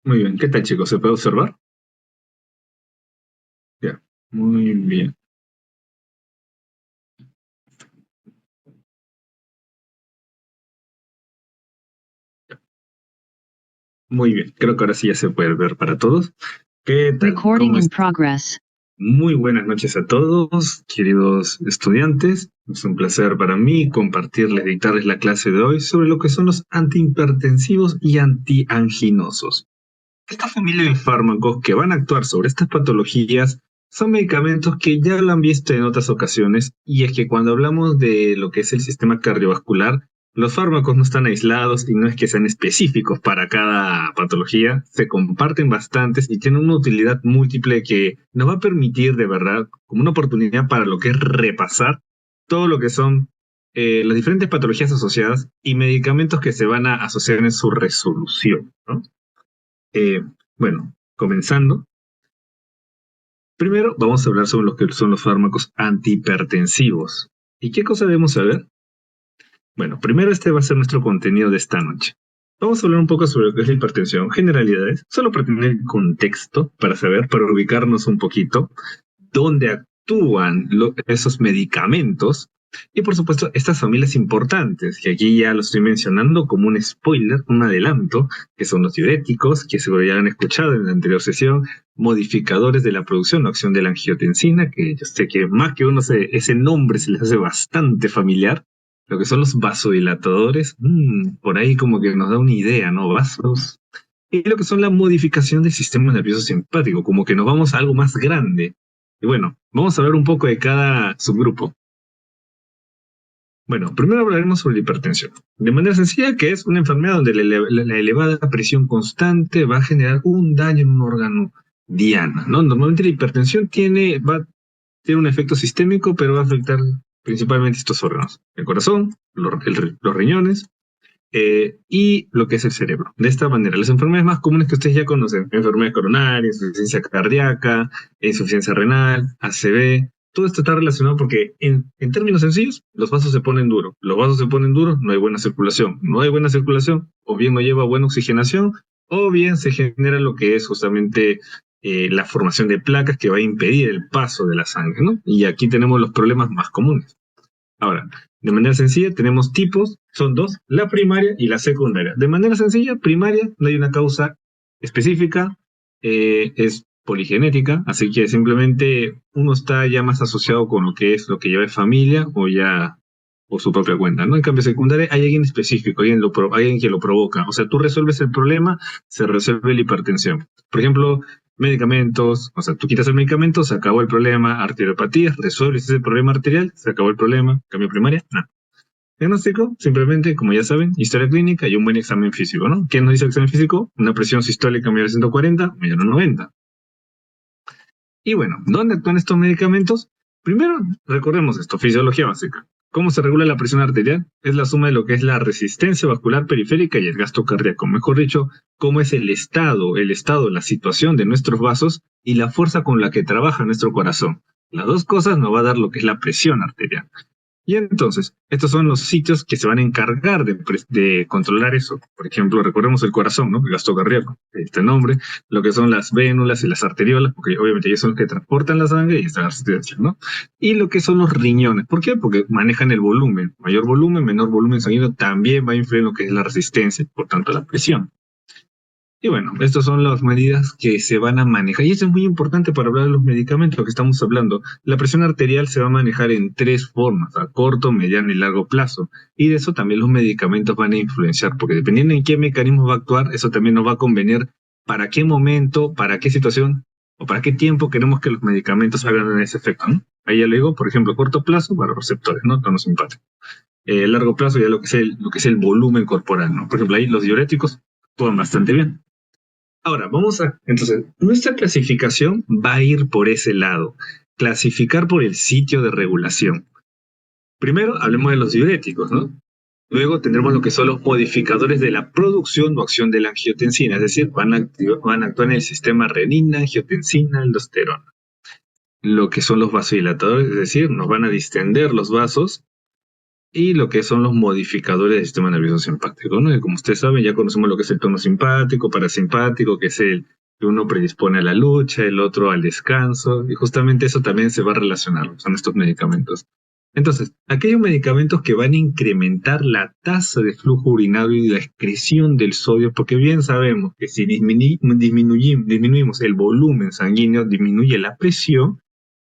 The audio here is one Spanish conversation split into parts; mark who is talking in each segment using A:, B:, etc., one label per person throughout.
A: Muy bien, ¿qué tal chicos? ¿Se puede observar? Ya, muy bien, muy bien. Creo que ahora sí ya se puede ver para todos. ¿Qué tal?
B: Recording
A: ¿Cómo
B: in
A: están?
B: progress.
A: Muy buenas noches a todos, queridos estudiantes. Es un placer para mí compartirles, dictarles la clase de hoy sobre lo que son los antihipertensivos y antianginosos. Esta familia de fármacos que van a actuar sobre estas patologías son medicamentos que ya lo han visto en otras ocasiones, y es que cuando hablamos de lo que es el sistema cardiovascular, los fármacos no están aislados y no es que sean específicos para cada patología, se comparten bastantes y tienen una utilidad múltiple que nos va a permitir de verdad como una oportunidad para lo que es repasar todo lo que son las diferentes patologías asociadas y medicamentos que se van a asociar en su resolución, ¿no? Eh, bueno, comenzando, primero vamos a hablar sobre lo que son los fármacos antihipertensivos. ¿Y qué cosa debemos saber? Bueno, primero este va a ser nuestro contenido de esta noche. Vamos a hablar un poco sobre lo que es la hipertensión, generalidades, solo para tener contexto, para saber, para ubicarnos un poquito, dónde actúan esos medicamentos y por supuesto estas familias importantes, que aquí ya lo estoy mencionando como un spoiler, un adelanto, que son los diuréticos, que seguro ya han escuchado en la anterior sesión, modificadores de la producción o acción de la angiotensina, que yo sé que más que uno ese nombre se les hace bastante familiar, lo que son los vasodilatadores, por ahí como que nos da una idea, ¿no? Vasos. Y lo que son la modificación del sistema nervioso simpático, como que nos vamos a algo más grande. Y bueno, vamos a hablar un poco de cada subgrupo. Bueno, primero hablaremos sobre la hipertensión. De manera sencilla, que es una enfermedad donde la elevada presión constante va a generar un daño en un órgano diana, ¿no? Normalmente la hipertensión tiene un efecto sistémico, pero va a afectar principalmente estos órganos: el corazón, los riñones, y lo que es el cerebro. De esta manera, las enfermedades más comunes que ustedes ya conocen: enfermedad coronaria, insuficiencia cardíaca, insuficiencia renal, ACV, todo esto está relacionado porque en términos sencillos, los vasos se ponen duros. Los vasos se ponen duros, no hay buena circulación. No hay buena circulación, o bien no lleva buena oxigenación, o bien se genera lo que es justamente la formación de placas que va a impedir el paso de la sangre, ¿no? Y aquí tenemos los problemas más comunes. Ahora, de manera sencilla, tenemos tipos, son dos: la primaria y la secundaria. De manera sencilla, primaria, no hay una causa específica, es poligenética, así que simplemente uno está ya más asociado con lo que es lo que lleva de familia o ya por su propia cuenta, ¿no? En cambio, secundaria, hay alguien específico, alguien que lo provoca. O sea, tú resuelves el problema, se resuelve la hipertensión. Por ejemplo, medicamentos, o sea, tú quitas el medicamento, se acabó el problema. Arteriopatías, resuelves ese problema arterial, se acabó el problema. Cambio primaria, no. Diagnóstico, simplemente, como ya saben, historia clínica y un buen examen físico, ¿no? ¿Quién nos dice el examen físico? Una presión sistólica mayor a 140, mayor a 90. Y bueno, ¿dónde actúan estos medicamentos? Primero, recordemos esto: fisiología básica. ¿Cómo se regula la presión arterial? Es la suma de lo que es la resistencia vascular periférica y el gasto cardíaco. Mejor dicho, cómo es la situación de nuestros vasos y la fuerza con la que trabaja nuestro corazón. Las dos cosas nos va a dar lo que es la presión arterial. Y entonces, estos son los sitios que se van a encargar de controlar eso. Por ejemplo, recordemos el corazón, ¿no? El gasto cardíaco, este nombre, lo que son las vénulas y las arteriolas, porque obviamente ellos son los que transportan la sangre y están resistencia, ¿no? Y lo que son los riñones. ¿Por qué? Porque manejan el volumen. Mayor volumen, menor volumen sanguíneo también va a influir en lo que es la resistencia, por tanto la presión. Y bueno, estas son las medidas que se van a manejar. Y eso es muy importante para hablar de los medicamentos que estamos hablando. La presión arterial se va a manejar en tres formas: a corto, mediano y largo plazo. Y de eso también los medicamentos van a influenciar, porque dependiendo en qué mecanismo va a actuar, eso también nos va a convenir para qué momento, para qué situación o para qué tiempo queremos que los medicamentos hagan ese efecto, ¿no? Ahí ya le digo, por ejemplo, corto plazo para los receptores, ¿no? Tono simpático. Largo plazo ya lo que es el volumen corporal, ¿no? Por ejemplo, ahí los diuréticos actúan bastante bien. Ahora, entonces, nuestra clasificación va a ir por ese lado: clasificar por el sitio de regulación. Primero, hablemos de los diuréticos, ¿no? Luego tendremos lo que son los modificadores de la producción o acción de la angiotensina, es decir, van a actuar en el sistema renina, angiotensina, aldosterona. Lo que son los vasodilatadores, es decir, nos van a distender los vasos y lo que son los modificadores del sistema nervioso simpático, ¿no? Y como ustedes saben, ya conocemos lo que es el tono simpático, parasimpático, que es el que uno predispone a la lucha, el otro al descanso, y justamente eso también se va a relacionar con estos medicamentos. Entonces, aquellos medicamentos que van a incrementar la tasa de flujo urinario y la excreción del sodio, porque bien sabemos que si disminuimos el volumen sanguíneo, disminuye la presión,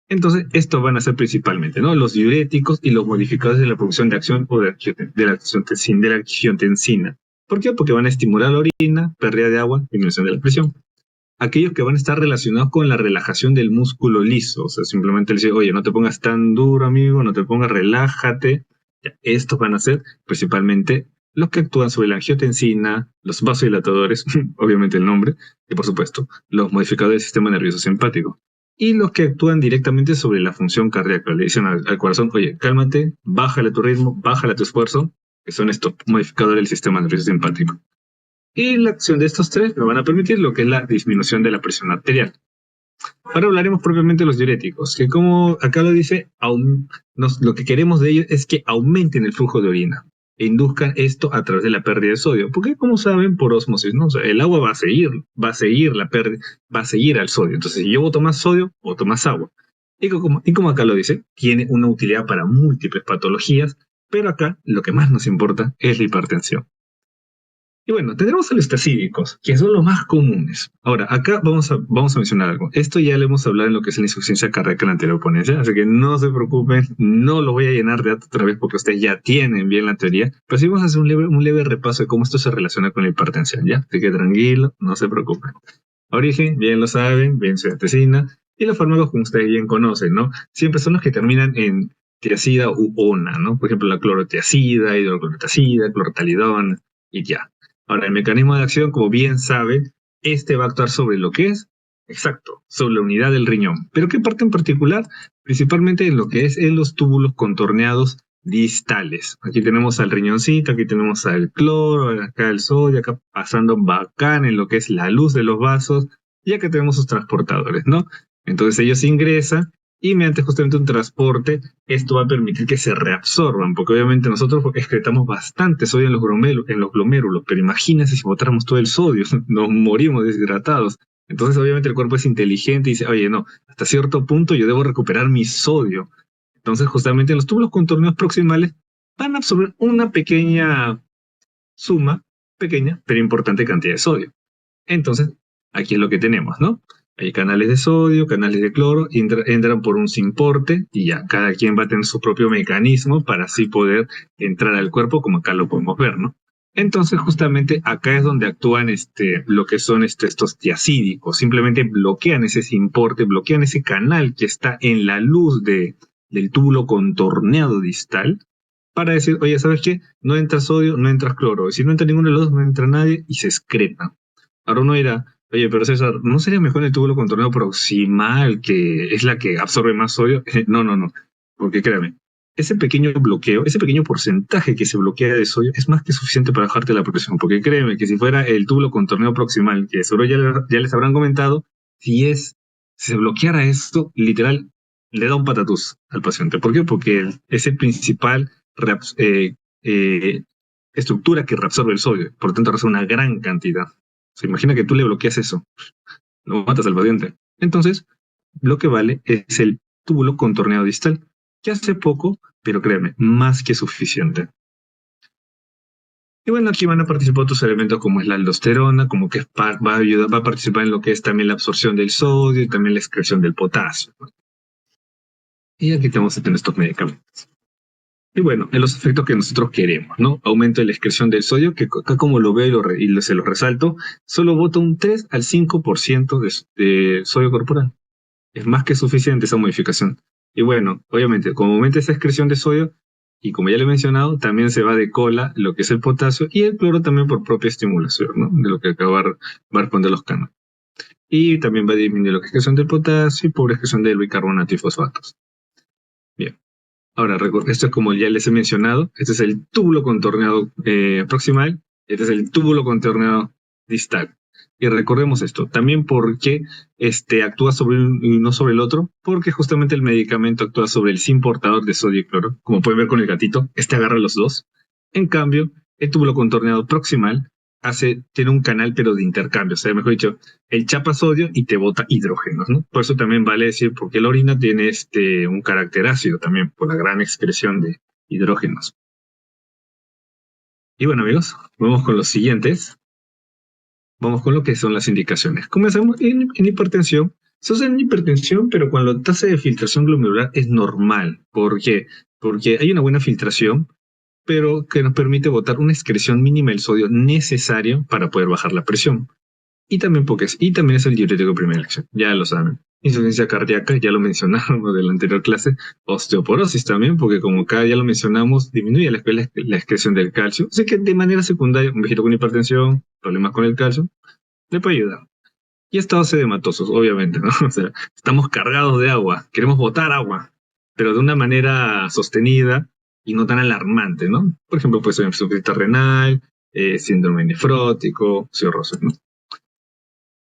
A: entonces, estos van a ser principalmente, ¿no? Los diuréticos y los modificadores de la producción de acción o de la angiotensina. ¿Por qué? Porque van a estimular la orina, pérdida de agua, disminución de la presión. Aquellos que van a estar relacionados con la relajación del músculo liso, o sea, simplemente le dice, oye, no te pongas tan duro, amigo, no te pongas, relájate. Ya, estos van a ser principalmente los que actúan sobre la angiotensina, los vasodilatadores, obviamente el nombre, y por supuesto, los modificadores del sistema nervioso simpático y los que actúan directamente sobre la función cardíaca. Le dicen al corazón, oye, cálmate, bájale tu ritmo, bájale tu esfuerzo, que son estos modificadores del sistema nervioso simpático. Y la acción de estos tres me van a permitir lo que es la disminución de la presión arterial. Ahora hablaremos propiamente de los diuréticos, que como acá lo dice, lo que queremos de ellos es que aumenten el flujo de orina e induzcan esto a través de la pérdida de sodio, porque como saben, por osmosis, ¿no? O sea, el agua va a seguir al sodio. Entonces, si yo boto más sodio, boto más agua. Y como acá lo dice, tiene una utilidad para múltiples patologías, pero acá lo que más nos importa es la hipertensión. Y bueno, tenemos a los tracídicos, que son los más comunes. Ahora, acá vamos a mencionar algo. Esto ya lo hemos hablado en lo que es la insuficiencia cardíaca en la anterior ponencia, así que no se preocupen, no lo voy a llenar de datos otra vez porque ustedes ya tienen bien la teoría, pero sí vamos a hacer un leve repaso de cómo esto se relaciona con la hipertensión, ¿ya? Así que tranquilo, no se preocupen. Origen, bien lo saben, bien su antecina, y los fármacos como ustedes bien conocen, ¿no? Siempre son los que terminan en tiacida u ona, ¿no? Por ejemplo, la clorotiacida, hidroclorotiacida, clortalidona, y ya. Ahora, el mecanismo de acción, como bien saben, este va a actuar sobre lo que es, exacto, sobre la unidad del riñón. ¿Pero qué parte en particular? Principalmente en lo que es en los túbulos contorneados distales. Aquí tenemos al riñoncito, aquí tenemos al cloro, acá el sodio, acá pasando bacán en lo que es la luz de los vasos, y acá tenemos sus transportadores, ¿no? Entonces ellos ingresan y mediante justamente un transporte, esto va a permitir que se reabsorban, porque obviamente nosotros excretamos bastante sodio en los glomérulos, pero imagínense si botáramos todo el sodio, nos morimos deshidratados. Entonces obviamente el cuerpo es inteligente y dice, oye, no, hasta cierto punto yo debo recuperar mi sodio. Entonces justamente los túbulos contorneados proximales van a absorber una pequeña suma, pequeña, pero importante cantidad de sodio. Entonces, aquí es lo que tenemos, ¿no? Hay canales de sodio, canales de cloro, entran por un simporte y ya cada quien va a tener su propio mecanismo para así poder entrar al cuerpo, como acá lo podemos ver, ¿no? Entonces, justamente acá es donde actúan lo que son estos tiacídicos. Simplemente bloquean ese simporte, bloquean ese canal que está en la luz del túbulo contorneado distal para decir, oye, ¿sabes qué? No entra sodio, no entra cloro. Y si no entra ninguno de los dos, no entra nadie y se excreta. Ahora uno dirá, oye, pero César, ¿no sería mejor el túbulo contorneado proximal, que es la que absorbe más sodio? No, no, no, porque créame, ese pequeño bloqueo, ese pequeño porcentaje que se bloquea de sodio es más que suficiente para bajarte la presión, porque créeme que si fuera el túbulo contorneado proximal, que seguro ya les habrán comentado, si se bloqueara esto, literal, le da un patatús al paciente. ¿Por qué? Porque es el principal eh, eh, estructura que reabsorbe el sodio, por lo tanto reabsorbe una gran cantidad. Se imagina que tú le bloqueas eso, lo matas al paciente. Entonces, lo que vale es el túbulo contorneado distal, que hace poco, pero créeme, más que suficiente. Y bueno, aquí van a participar otros elementos como es la aldosterona, como que va a participar en lo que es también la absorción del sodio y también la excreción del potasio. Y aquí tenemos que tener estos medicamentos. Y bueno, en los efectos que nosotros queremos, ¿no? Aumento de la excreción del sodio, que acá como lo veo y se lo resalto, solo bota un 3 al 5% de sodio corporal. Es más que suficiente esa modificación. Y bueno, obviamente, como aumenta esa excreción de sodio, y como ya le he mencionado, también se va de cola lo que es el potasio y el cloro también por propia estimulación, ¿no? De lo que va a responder los canales. Y también va a disminuir la excreción del potasio y por excreción del bicarbonato y fosfatos. Bien. Ahora, esto es como ya les he mencionado, este es el túbulo contorneado proximal, este es el túbulo contorneado distal. Y recordemos esto, también porque actúa sobre uno y no sobre el otro, porque justamente el medicamento actúa sobre el sim portador de sodio y cloro, como pueden ver con el gatito, agarra los dos. En cambio, el túbulo contorneado proximal tiene un canal pero de intercambio, o sea, mejor dicho, el chapa sodio y te bota hidrógenos, ¿no? Por eso también vale decir porque la orina tiene un carácter ácido también, por la gran excreción de hidrógenos. Y bueno, amigos, vamos con los siguientes. Vamos con lo que son las indicaciones. Comenzamos en hipertensión. Se usa en hipertensión, pero cuando la tasa de filtración glomerular es normal. ¿Por qué? Porque hay una buena filtración, pero que nos permite botar una excreción mínima del sodio necesario para poder bajar la presión. Y también es el diurético de primera elección, ya lo saben. Insuficiencia cardíaca, ya lo mencionamos de la anterior clase. Osteoporosis también, porque como acá ya lo mencionamos, disminuye la excreción del calcio. Así que de manera secundaria, un viejito con hipertensión, problemas con el calcio, le puede ayudar. Y estados edematosos, obviamente, ¿no? O sea, estamos cargados de agua, queremos botar agua, pero de una manera sostenida y no tan alarmante, ¿no? Por ejemplo, puede ser insuficiencia renal, síndrome nefrótico, cirrosis, ¿no?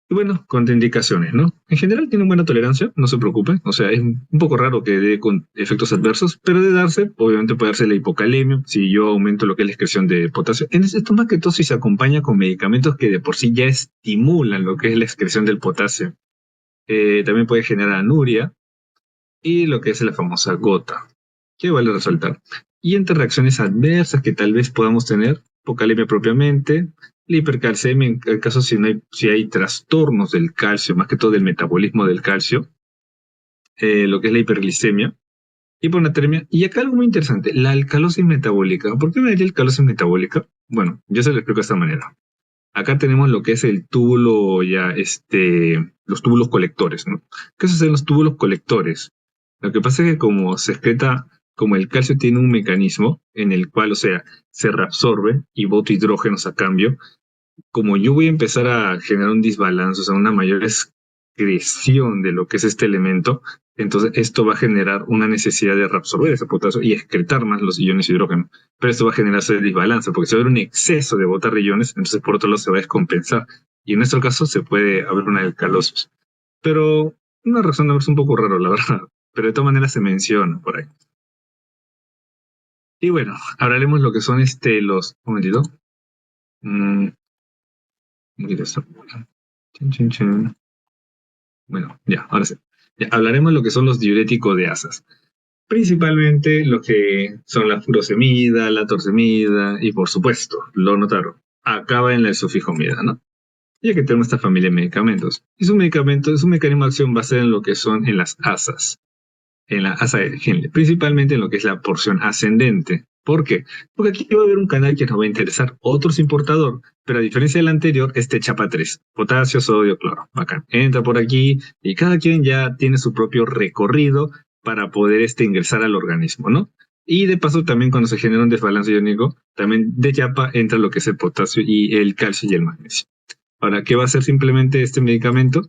A: Y bueno, contraindicaciones, ¿no? En general tienen buena tolerancia, no se preocupen. O sea, es un poco raro que dé con efectos adversos, pero de darse, obviamente puede darse la hipocalemia si yo aumento lo que es la excreción de potasio. Esto más que todo si se acompaña con medicamentos que de por sí ya estimulan lo que es la excreción del potasio. También puede generar anuria y lo que es la famosa gota, que vale resaltar. Y entre reacciones adversas que tal vez podamos tener, hipocalemia propiamente, la hipercalcemia en el caso si hay trastornos del calcio, más que todo del metabolismo del calcio, lo que es la hiperglicemia, hiponatremia, y acá algo muy interesante, la alcalosis metabólica. ¿Por qué me diría alcalosis metabólica? Bueno, yo se lo explico de esta manera. Acá tenemos lo que es el túbulo, los túbulos colectores, ¿no? ¿Qué sucede en los túbulos colectores? Lo que pasa es que como se excreta, como el calcio tiene un mecanismo en el cual, o sea, se reabsorbe y bota hidrógenos a cambio, como yo voy a empezar a generar un desbalance, o sea, una mayor excreción de lo que es este elemento, entonces esto va a generar una necesidad de reabsorber ese potasio y excretar más los iones de hidrógeno. Pero esto va a generar ese desbalance, porque si va a haber un exceso de botar de iones, entonces por otro lado se va a descompensar. Y en nuestro caso se puede haber una alcalosis. Pero una razón de verse un poco raro, la verdad. Pero de todas maneras se menciona por ahí. Y bueno, hablaremos lo que son los... Un momentito. Un poquito esto. Chin, chin, chin. Bueno, ya, ahora sí. Ya, hablaremos de lo que son los diuréticos de asas. Principalmente lo que son la furosemida, la torsemida y por supuesto, lo notaron, acaba en la isofijomida, ¿no? Ya que tenemos esta familia de medicamentos. Es un medicamento, es un mecanismo de acción basado en lo que son en las asas, en la asa de Henle, principalmente en lo que es la porción ascendente. ¿Por qué? Porque aquí va a haber un canal que nos va a interesar, otro importador, pero a diferencia del anterior, chapa 3, potasio, sodio, cloro. Bacán. Entra por aquí y cada quien ya tiene su propio recorrido para poder ingresar al organismo, ¿no? Y de paso también cuando se genera un desbalance iónico, también de chapa entra lo que es el potasio y el calcio y el magnesio. Ahora, ¿qué va a hacer simplemente este medicamento?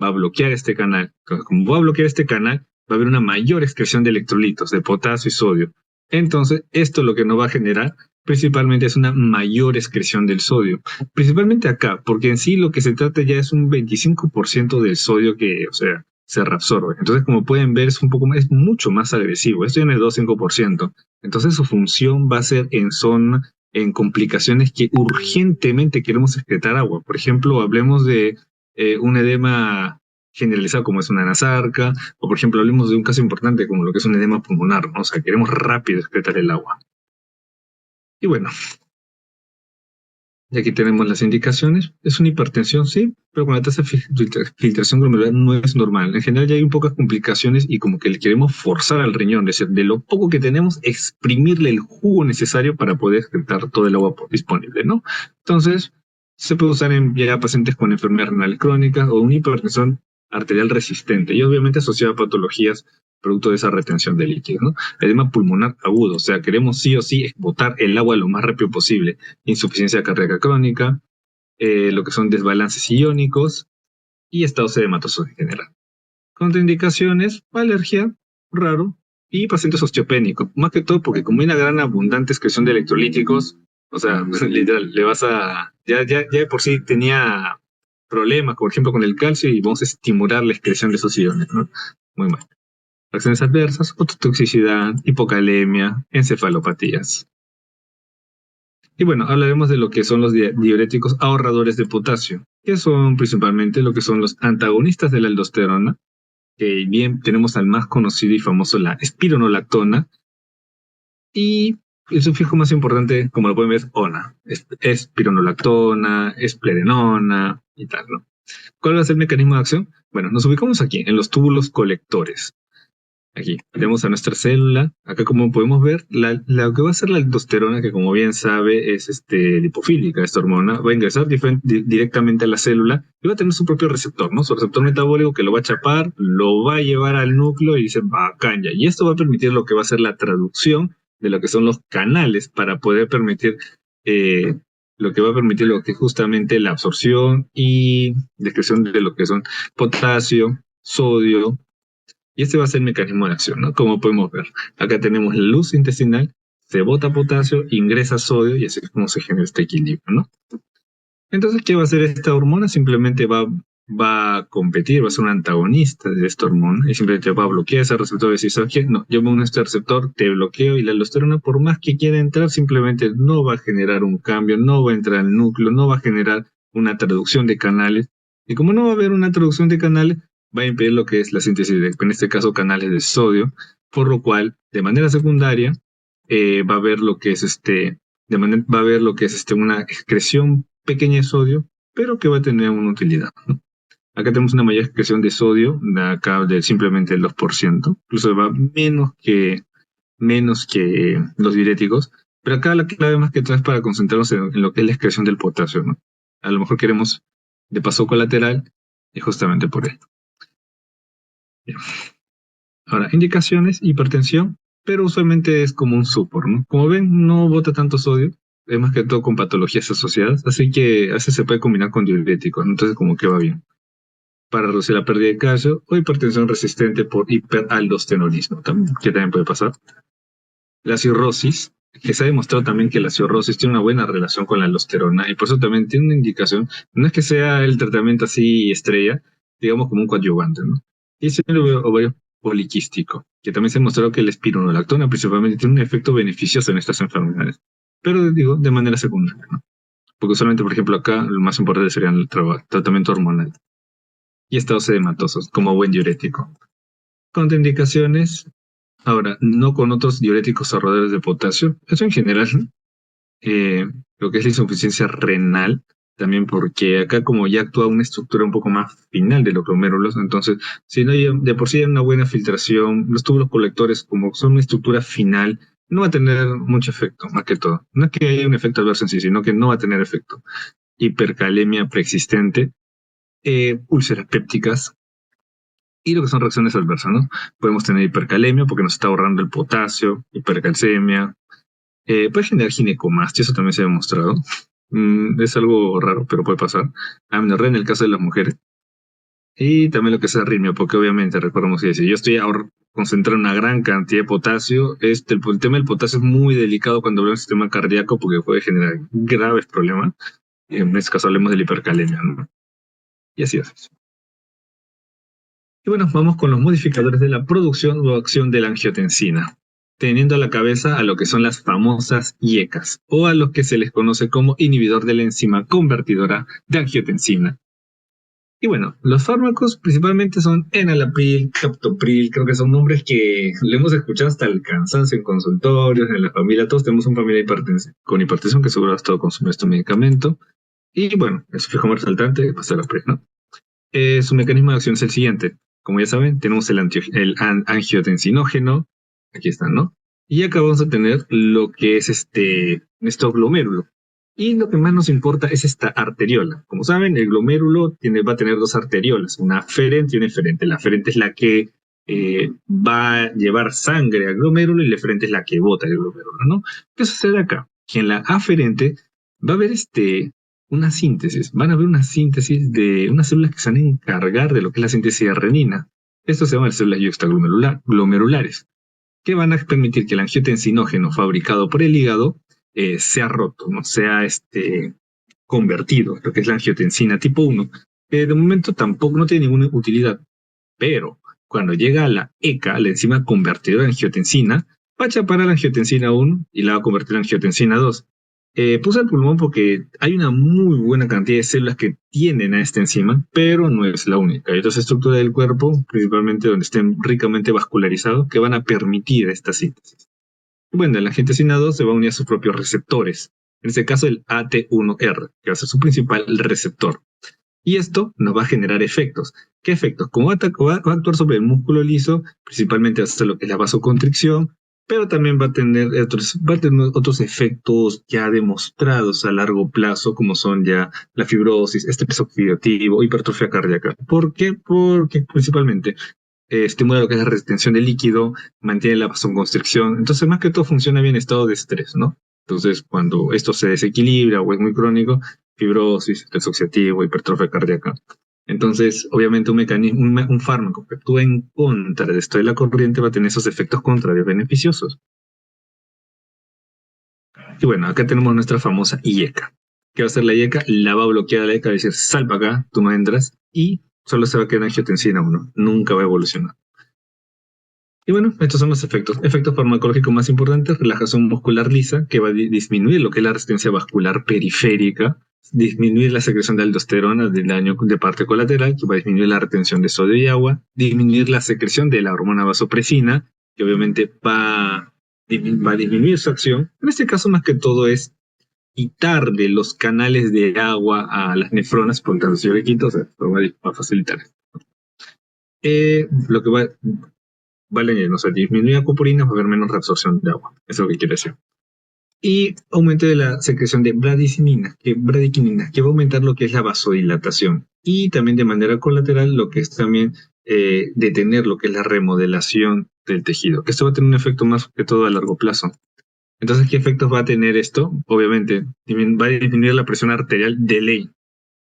A: Va a bloquear este canal. Como va a bloquear este canal, va a haber una mayor excreción de electrolitos, de potasio y sodio. Entonces, esto lo que nos va a generar principalmente es una mayor excreción del sodio. Principalmente acá, porque en sí lo que se trata ya es un 25% del sodio que, o sea, se reabsorbe. Entonces, como pueden ver, es mucho más agresivo. Esto ya no es 2-5%. Entonces, su función va a ser en complicaciones que urgentemente queremos excretar agua. Por ejemplo, hablemos de un edema generalizado como es una anasarca, o por ejemplo hablemos de un caso importante como lo que es un edema pulmonar, ¿no? O sea, queremos rápido excretar el agua. Y bueno, y aquí tenemos las indicaciones. Es una hipertensión, sí, pero con la tasa de filtración glomerular no es normal. En general ya hay un pocas complicaciones y como que le queremos forzar al riñón, es decir, de lo poco que tenemos, exprimirle el jugo necesario para poder excretar todo el agua disponible, ¿no? Entonces, se puede usar en ya pacientes con enfermedad renal crónica o una hipertensión arterial resistente y obviamente asociada a patologías producto de esa retención de líquido, ¿no? Edema pulmonar agudo, o sea, queremos sí o sí botar el agua lo más rápido posible. Insuficiencia cardíaca crónica, lo que son desbalances iónicos y estados edematosos en general. Contraindicaciones, alergia, raro, y pacientes osteopénicos, más que todo porque como hay una gran abundante excreción de electrolíticos, o sea, literal, le vas a... Ya de por sí tenía problemas, por ejemplo, con el calcio y vamos a estimular la excreción de esos iones, ¿no? Muy mal. Reacciones adversas, ototoxicidad, hipocalemia, encefalopatías. Y bueno, hablaremos de lo que son los diuréticos ahorradores de potasio, que son principalmente lo que son los antagonistas de la aldosterona, que bien tenemos al más conocido y famoso la espironolactona, y el sufijo más importante, como lo pueden ver, es ona, espironolactona, esplerenona y tal, ¿no? ¿Cuál va a ser el mecanismo de acción? Bueno, nos ubicamos aquí, en los túbulos colectores. Aquí tenemos a nuestra célula. Acá, como podemos ver, la que va a ser la aldosterona, que como bien sabe es lipofílica, esta hormona, va a ingresar directamente a la célula y va a tener su propio receptor, ¿no? Su receptor metabólico que lo va a chapar, lo va a llevar al núcleo y dice, bacán ya. Y esto va a permitir lo que va a ser la traducción de lo que son los canales para poder permitir lo que va a permitir lo que es justamente la absorción y descripción de lo que son potasio, sodio, y este va a ser el mecanismo de acción, ¿no? Como podemos ver, acá tenemos la luz intestinal, se bota potasio, ingresa sodio y así es como se genera este equilibrio, ¿no? Entonces, ¿qué va a hacer esta hormona? Simplemente va a competir, va a ser un antagonista de esta hormona y simplemente va a bloquear ese receptor y decir, ¿sabes qué? No, yo pongo este receptor, te bloqueo y la aldosterona, por más que quiera entrar, simplemente no va a generar un cambio, no va a entrar al núcleo, no va a generar una traducción de canales. Y como no va a haber una traducción de canales, va a impedir lo que es la síntesis de, en este caso, canales de sodio, por lo cual, de manera secundaria, va a haber lo que es va a haber lo que es una excreción pequeña de sodio, pero que va a tener una utilidad, ¿no? Acá tenemos una mayor excreción de sodio, de acá de simplemente el 2%, incluso va menos que los diuréticos, pero acá la clave más que todo es para concentrarnos en lo que es la excreción del potasio, ¿no? A lo mejor queremos de paso colateral y justamente por esto. Bien. Ahora, indicaciones, hipertensión, pero usualmente es como un supor, ¿no? Como ven, no bota tanto sodio, es más que todo con patologías asociadas, así que a veces se puede combinar con diuréticos, ¿no? Entonces como que va bien. Para reducir la pérdida de calcio o hipertensión resistente por hiperaldosteronismo, que también puede pasar. La cirrosis, que se ha demostrado también que la cirrosis tiene una buena relación con la aldosterona y por eso también tiene una indicación, no es que sea el tratamiento así estrella, digamos como un coadyuvante, ¿no? Y es el ovario poliquístico, que también se ha demostrado que la espironolactona principalmente tiene un efecto beneficioso en estas enfermedades, pero digo, de manera secundaria, ¿no? Porque solamente, por ejemplo, acá lo más importante sería el tratamiento hormonal y estados edematosos como buen diurético. Contraindicaciones, ahora, no con otros diuréticos ahorradores de potasio, eso en general, lo que es la insuficiencia renal, también porque acá como ya actúa una estructura un poco más final de los glomérulos, entonces si no hay de por sí hay una buena filtración, los túbulos colectores como son una estructura final, no va a tener mucho efecto, más que todo. No es que haya un efecto adverso en sí, sino que no va a tener efecto. Hipercalemia preexistente, úlceras pépticas, y lo que son reacciones adversas, ¿no? Podemos tener hipercalemia porque nos está ahorrando el potasio, hipercalcemia, puede generar ginecomastia, eso también se ha demostrado. Es algo raro, pero puede pasar. Amenorrea en el caso de las mujeres. Y también lo que es arritmia, porque obviamente, recordemos que si yo estoy concentrando una gran cantidad de potasio, el tema del potasio es muy delicado cuando hablamos del sistema cardíaco porque puede generar graves problemas. En este caso hablemos de la hipercalemia, ¿no? Y así es. Y bueno, vamos con los modificadores de la producción o acción de la angiotensina, teniendo a la cabeza a lo que son las famosas IECAS, o a los que se les conoce como inhibidor de la enzima convertidora de angiotensina. Y bueno, los fármacos principalmente son enalapril, captopril, creo que son nombres que le hemos escuchado hasta el cansancio en consultorios, en la familia, todos tenemos un familiar con hipertensión que seguro ha estado consumiendo este medicamento. Y bueno, el sufijo más resaltante pasa a la PRE, ¿no? Su mecanismo de acción es el siguiente. Como ya saben, tenemos el angiotensinógeno, aquí está, ¿no? Y acá vamos a tener lo que es nuestro glomérulo. Y lo que más nos importa es esta arteriola. Como saben, el glomérulo va a tener dos arteriolas, una aferente y una eferente. La aferente es la que va a llevar sangre al glomérulo y la eferente es la que bota el glomérulo, ¿no? ¿Qué sucede acá? Que en la aferente va a haber una síntesis. Van a haber una síntesis de unas células que se van a encargar de lo que es la síntesis de renina. Esto se llama las células yuxtaglomerulares, que van a permitir que el angiotensinógeno fabricado por el hígado sea roto, no sea convertido, lo que es la angiotensina tipo 1, que de momento tampoco no tiene ninguna utilidad, pero cuando llega a la ECA, la enzima convertidora en angiotensina, va a chapar a la angiotensina 1 y la va a convertir en angiotensina 2. Puse el pulmón porque hay una muy buena cantidad de células que tienen a esta enzima, pero no es la única. Hay otras estructuras del cuerpo, principalmente donde estén ricamente vascularizados, que van a permitir esta síntesis. Bueno, la angiotensina 2 se va a unir a sus propios receptores. En este caso, el AT1R, que va a ser su principal receptor. Y esto nos va a generar efectos. ¿Qué efectos? Como va a actuar sobre el músculo liso, principalmente va a hacer lo que es la vasoconstricción, pero también va a tener otros efectos ya demostrados a largo plazo, como son ya la fibrosis, estrés oxidativo, hipertrofia cardíaca. ¿Por qué? Porque principalmente estimula lo que es la retención de líquido, mantiene la vasoconstricción. Entonces, más que todo, funciona bien en estado de estrés, ¿no? Entonces, cuando esto se desequilibra o es muy crónico, fibrosis, estrés oxidativo, hipertrofia cardíaca. Entonces, obviamente, un fármaco que actúa en contra de esto de la corriente va a tener esos efectos contrarios beneficiosos. Y bueno, acá tenemos nuestra famosa IECA. ¿Qué va a hacer la IECA? La va a bloquear a la IECA, va a decir, sal para acá, tú no entras, y solo se va a quedar angiotensina 1, nunca va a evolucionar. Y bueno, estos son los efectos. Efectos farmacológicos más importantes: relajación muscular lisa, que va a disminuir lo que es la resistencia vascular periférica, disminuir la secreción de aldosterona del daño de parte colateral, que va a disminuir la retención de sodio y agua, disminuir la secreción de la hormona vasopresina, que obviamente va a disminuir su acción. En este caso, más que todo, es quitarle los canales de agua a las nefronas, por tanto, si yo le quito, o sea, va a facilitar. Lo que va a leer, o sea, disminuye la purina, va a haber menos reabsorción de agua. Eso es lo que quiere decir. Y aumente la secreción de bradiquinina, que va a aumentar lo que es la vasodilatación. Y también de manera colateral, lo que es también detener lo que es la remodelación del tejido. Esto va a tener un efecto más que todo a largo plazo. Entonces, ¿qué efectos va a tener esto? Obviamente, va a disminuir la presión arterial de ley.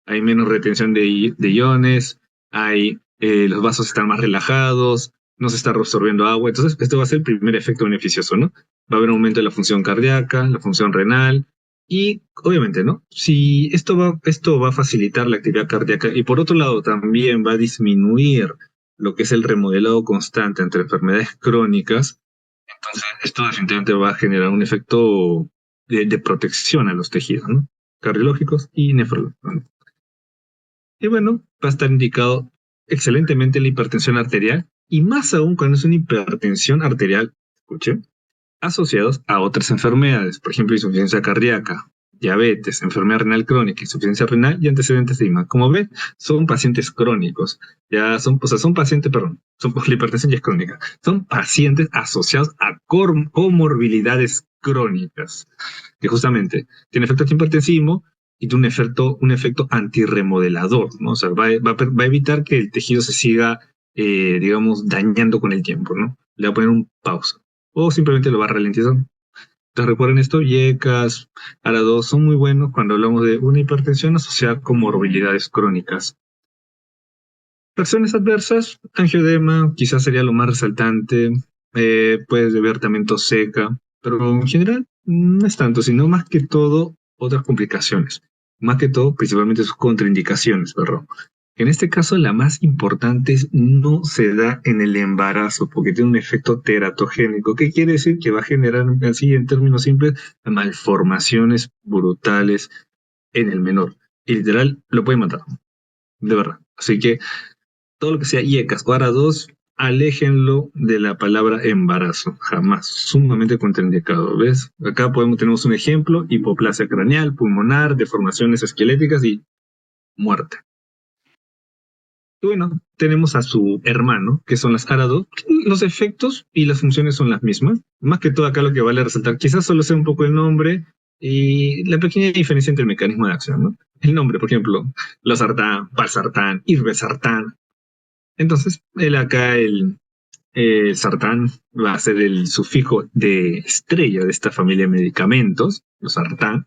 A: Hay menos retención de iones, los vasos están más relajados, no se está absorbiendo agua. Entonces, este va a ser el primer efecto beneficioso, ¿no? Va a haber un aumento de la función cardíaca, la función renal, y obviamente, ¿no? Si esto va a facilitar la actividad cardíaca, y por otro lado también va a disminuir lo que es el remodelado constante entre enfermedades crónicas. Entonces, esto definitivamente va a generar un efecto de protección a los tejidos, ¿no? Cardiológicos y nefrológicos. Y bueno, va a estar indicado excelentemente la hipertensión arterial, y más aún cuando es una hipertensión arterial, escuche, asociados a otras enfermedades, por ejemplo, insuficiencia cardíaca, diabetes, enfermedad renal crónica, insuficiencia renal y antecedentes de IMA. Como ven, son pacientes crónicos. Son pacientes, perdón, la hipertensión ya es crónica. Son pacientes asociados a comorbilidades crónicas, que justamente tiene efecto hipertensivo y tiene un efecto antirremodelador, ¿no? O sea, va a evitar que el tejido se siga, digamos, dañando con el tiempo, ¿no? Le va a poner un pausa o simplemente lo va a ralentizar. Entonces recuerden esto, IECAS, ARA2 son muy buenos cuando hablamos de una hipertensión asociada con comorbilidades crónicas. Reacciones adversas, angioedema, quizás sería lo más resaltante, puedes haber también tos seca, pero en general no es tanto, sino más que todo otras complicaciones. Más que todo, principalmente sus contraindicaciones, perdón. En este caso, la más importante es no se da en el embarazo, porque tiene un efecto teratogénico. ¿Qué quiere decir? Que va a generar, así en términos simples, malformaciones brutales en el menor. Y literal, lo puede matar, de verdad. Así que todo lo que sea IECAS o ARA2, aléjenlo de la palabra embarazo, jamás, sumamente contraindicado, ¿ves? Acá tenemos un ejemplo: hipoplasia craneal, pulmonar, deformaciones esqueléticas y muerte. Y bueno, tenemos a su hermano, que son las ARA2. Los efectos y las funciones son las mismas. Más que todo acá lo que vale resaltar, quizás solo sea un poco el nombre y la pequeña diferencia entre el mecanismo de acción, ¿no? El nombre, por ejemplo, losartán, valsartán, irbesartán. Entonces, el sartán va a ser el sufijo de estrella de esta familia de medicamentos, los sartán.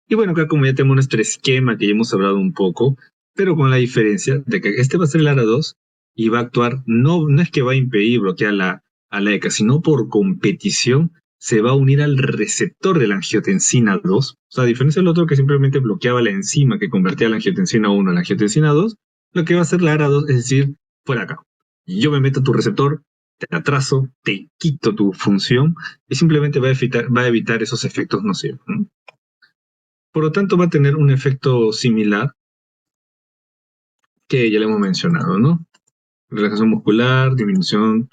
A: Y bueno, acá como ya tenemos nuestro esquema que ya hemos hablado un poco, pero con la diferencia de que este va a ser el ARA2 y va a actuar, no es que va a impedir bloquear a la ECA, sino por competición se va a unir al receptor de la angiotensina 2. O sea, a diferencia del otro que simplemente bloqueaba la enzima que convertía la angiotensina 1 a la angiotensina 2, Lo que va a hacer la ARA2 es decir, fuera acá. Yo me meto a tu receptor, te atraso, te quito tu función y simplemente va a evitar esos efectos nocivos, ¿no? Por lo tanto, va a tener un efecto similar que ya le hemos mencionado, ¿no? Relajación muscular, disminución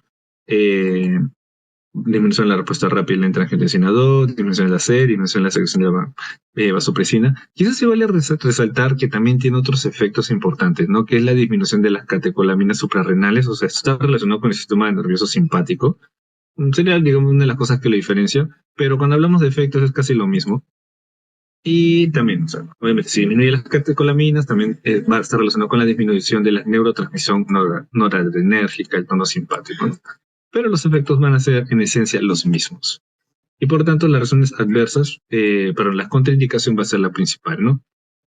A: de la respuesta rápida lenta en angiotensina 2, disminución de la sed, disminución de la secreción de la vasopresina. Quizás se vale resaltar que también tiene otros efectos importantes, ¿no? Que es la disminución de las catecolaminas suprarrenales, o sea, esto está relacionado con el sistema nervioso simpático. Sería, digamos, una de las cosas que lo diferencia, pero cuando hablamos de efectos es casi lo mismo. Y también, o sea, obviamente, si disminuye las catecolaminas, también va a estar relacionado con la disminución de la neurotransmisión noradrenérgica, el tono simpático, ¿no? Pero los efectos van a ser en esencia los mismos. Y por tanto, las razones adversas para la contraindicación va a ser la principal, ¿no?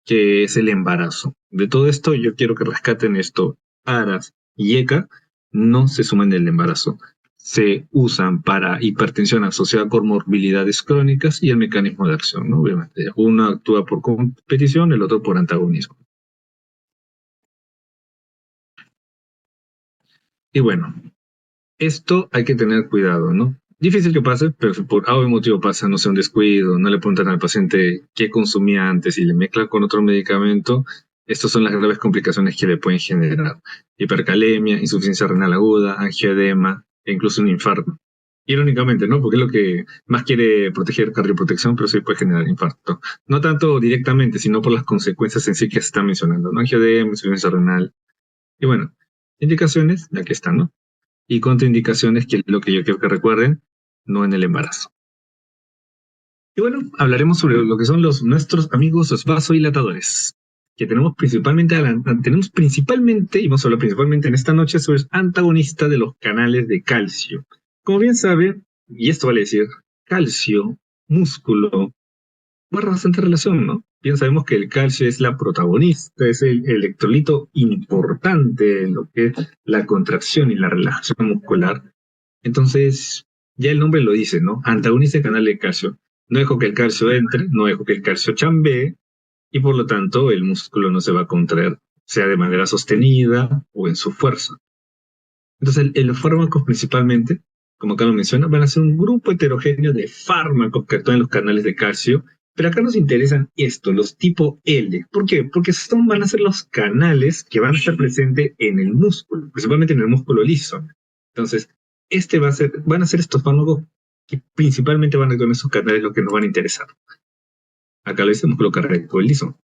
A: Que es el embarazo. De todo esto, yo quiero que rescaten esto. ARAS y ECA no se suman del embarazo. Se usan para hipertensión asociada a comorbilidades crónicas y el mecanismo de acción, ¿no? Obviamente, uno actúa por competición, el otro por antagonismo. Y bueno, esto hay que tener cuidado, ¿no? Difícil que pase, pero si por algún motivo pasa, no sé, un descuido, no le preguntan al paciente qué consumía antes y le mezclan con otro medicamento, estas son las graves complicaciones que le pueden generar. Hipercalemia, insuficiencia renal aguda, angioedema e incluso un infarto. Irónicamente, ¿no? Porque es lo que más quiere proteger cardioprotección, pero sí puede generar infarto. No tanto directamente, sino por las consecuencias en sí que se está mencionando, ¿no? Angioedema, insuficiencia renal. Y bueno, indicaciones, ya que están, ¿no? Y contraindicaciones, que es lo que yo quiero que recuerden, no en el embarazo. Y bueno, hablaremos sobre lo que son nuestros amigos los vasodilatadores, que tenemos principalmente, y vamos a hablar principalmente en esta noche, sobre el antagonista de los canales de calcio. Como bien saben, y esto vale decir, calcio, músculo, guarda bastante relación, ¿no? Bien sabemos que el calcio es la protagonista, es el electrolito importante en lo que es la contracción y la relajación muscular. Entonces, ya el nombre lo dice, ¿no? Antagonista del canal de calcio. No dejo que el calcio entre, no dejo que el calcio chambee, y por lo tanto el músculo no se va a contraer, sea de manera sostenida o en su fuerza. Entonces, los fármacos principalmente, como acá lo menciona, van a ser un grupo heterogéneo de fármacos que actúan en los canales de calcio, pero acá nos interesan esto, los tipo L. ¿Por qué? Porque van a ser los canales que van a estar presentes en el músculo, principalmente en el músculo liso. Entonces, van a ser estos fármacos que principalmente van a actuar en esos canales los que nos van a interesar. Acá lo dice músculo cardíaco liso.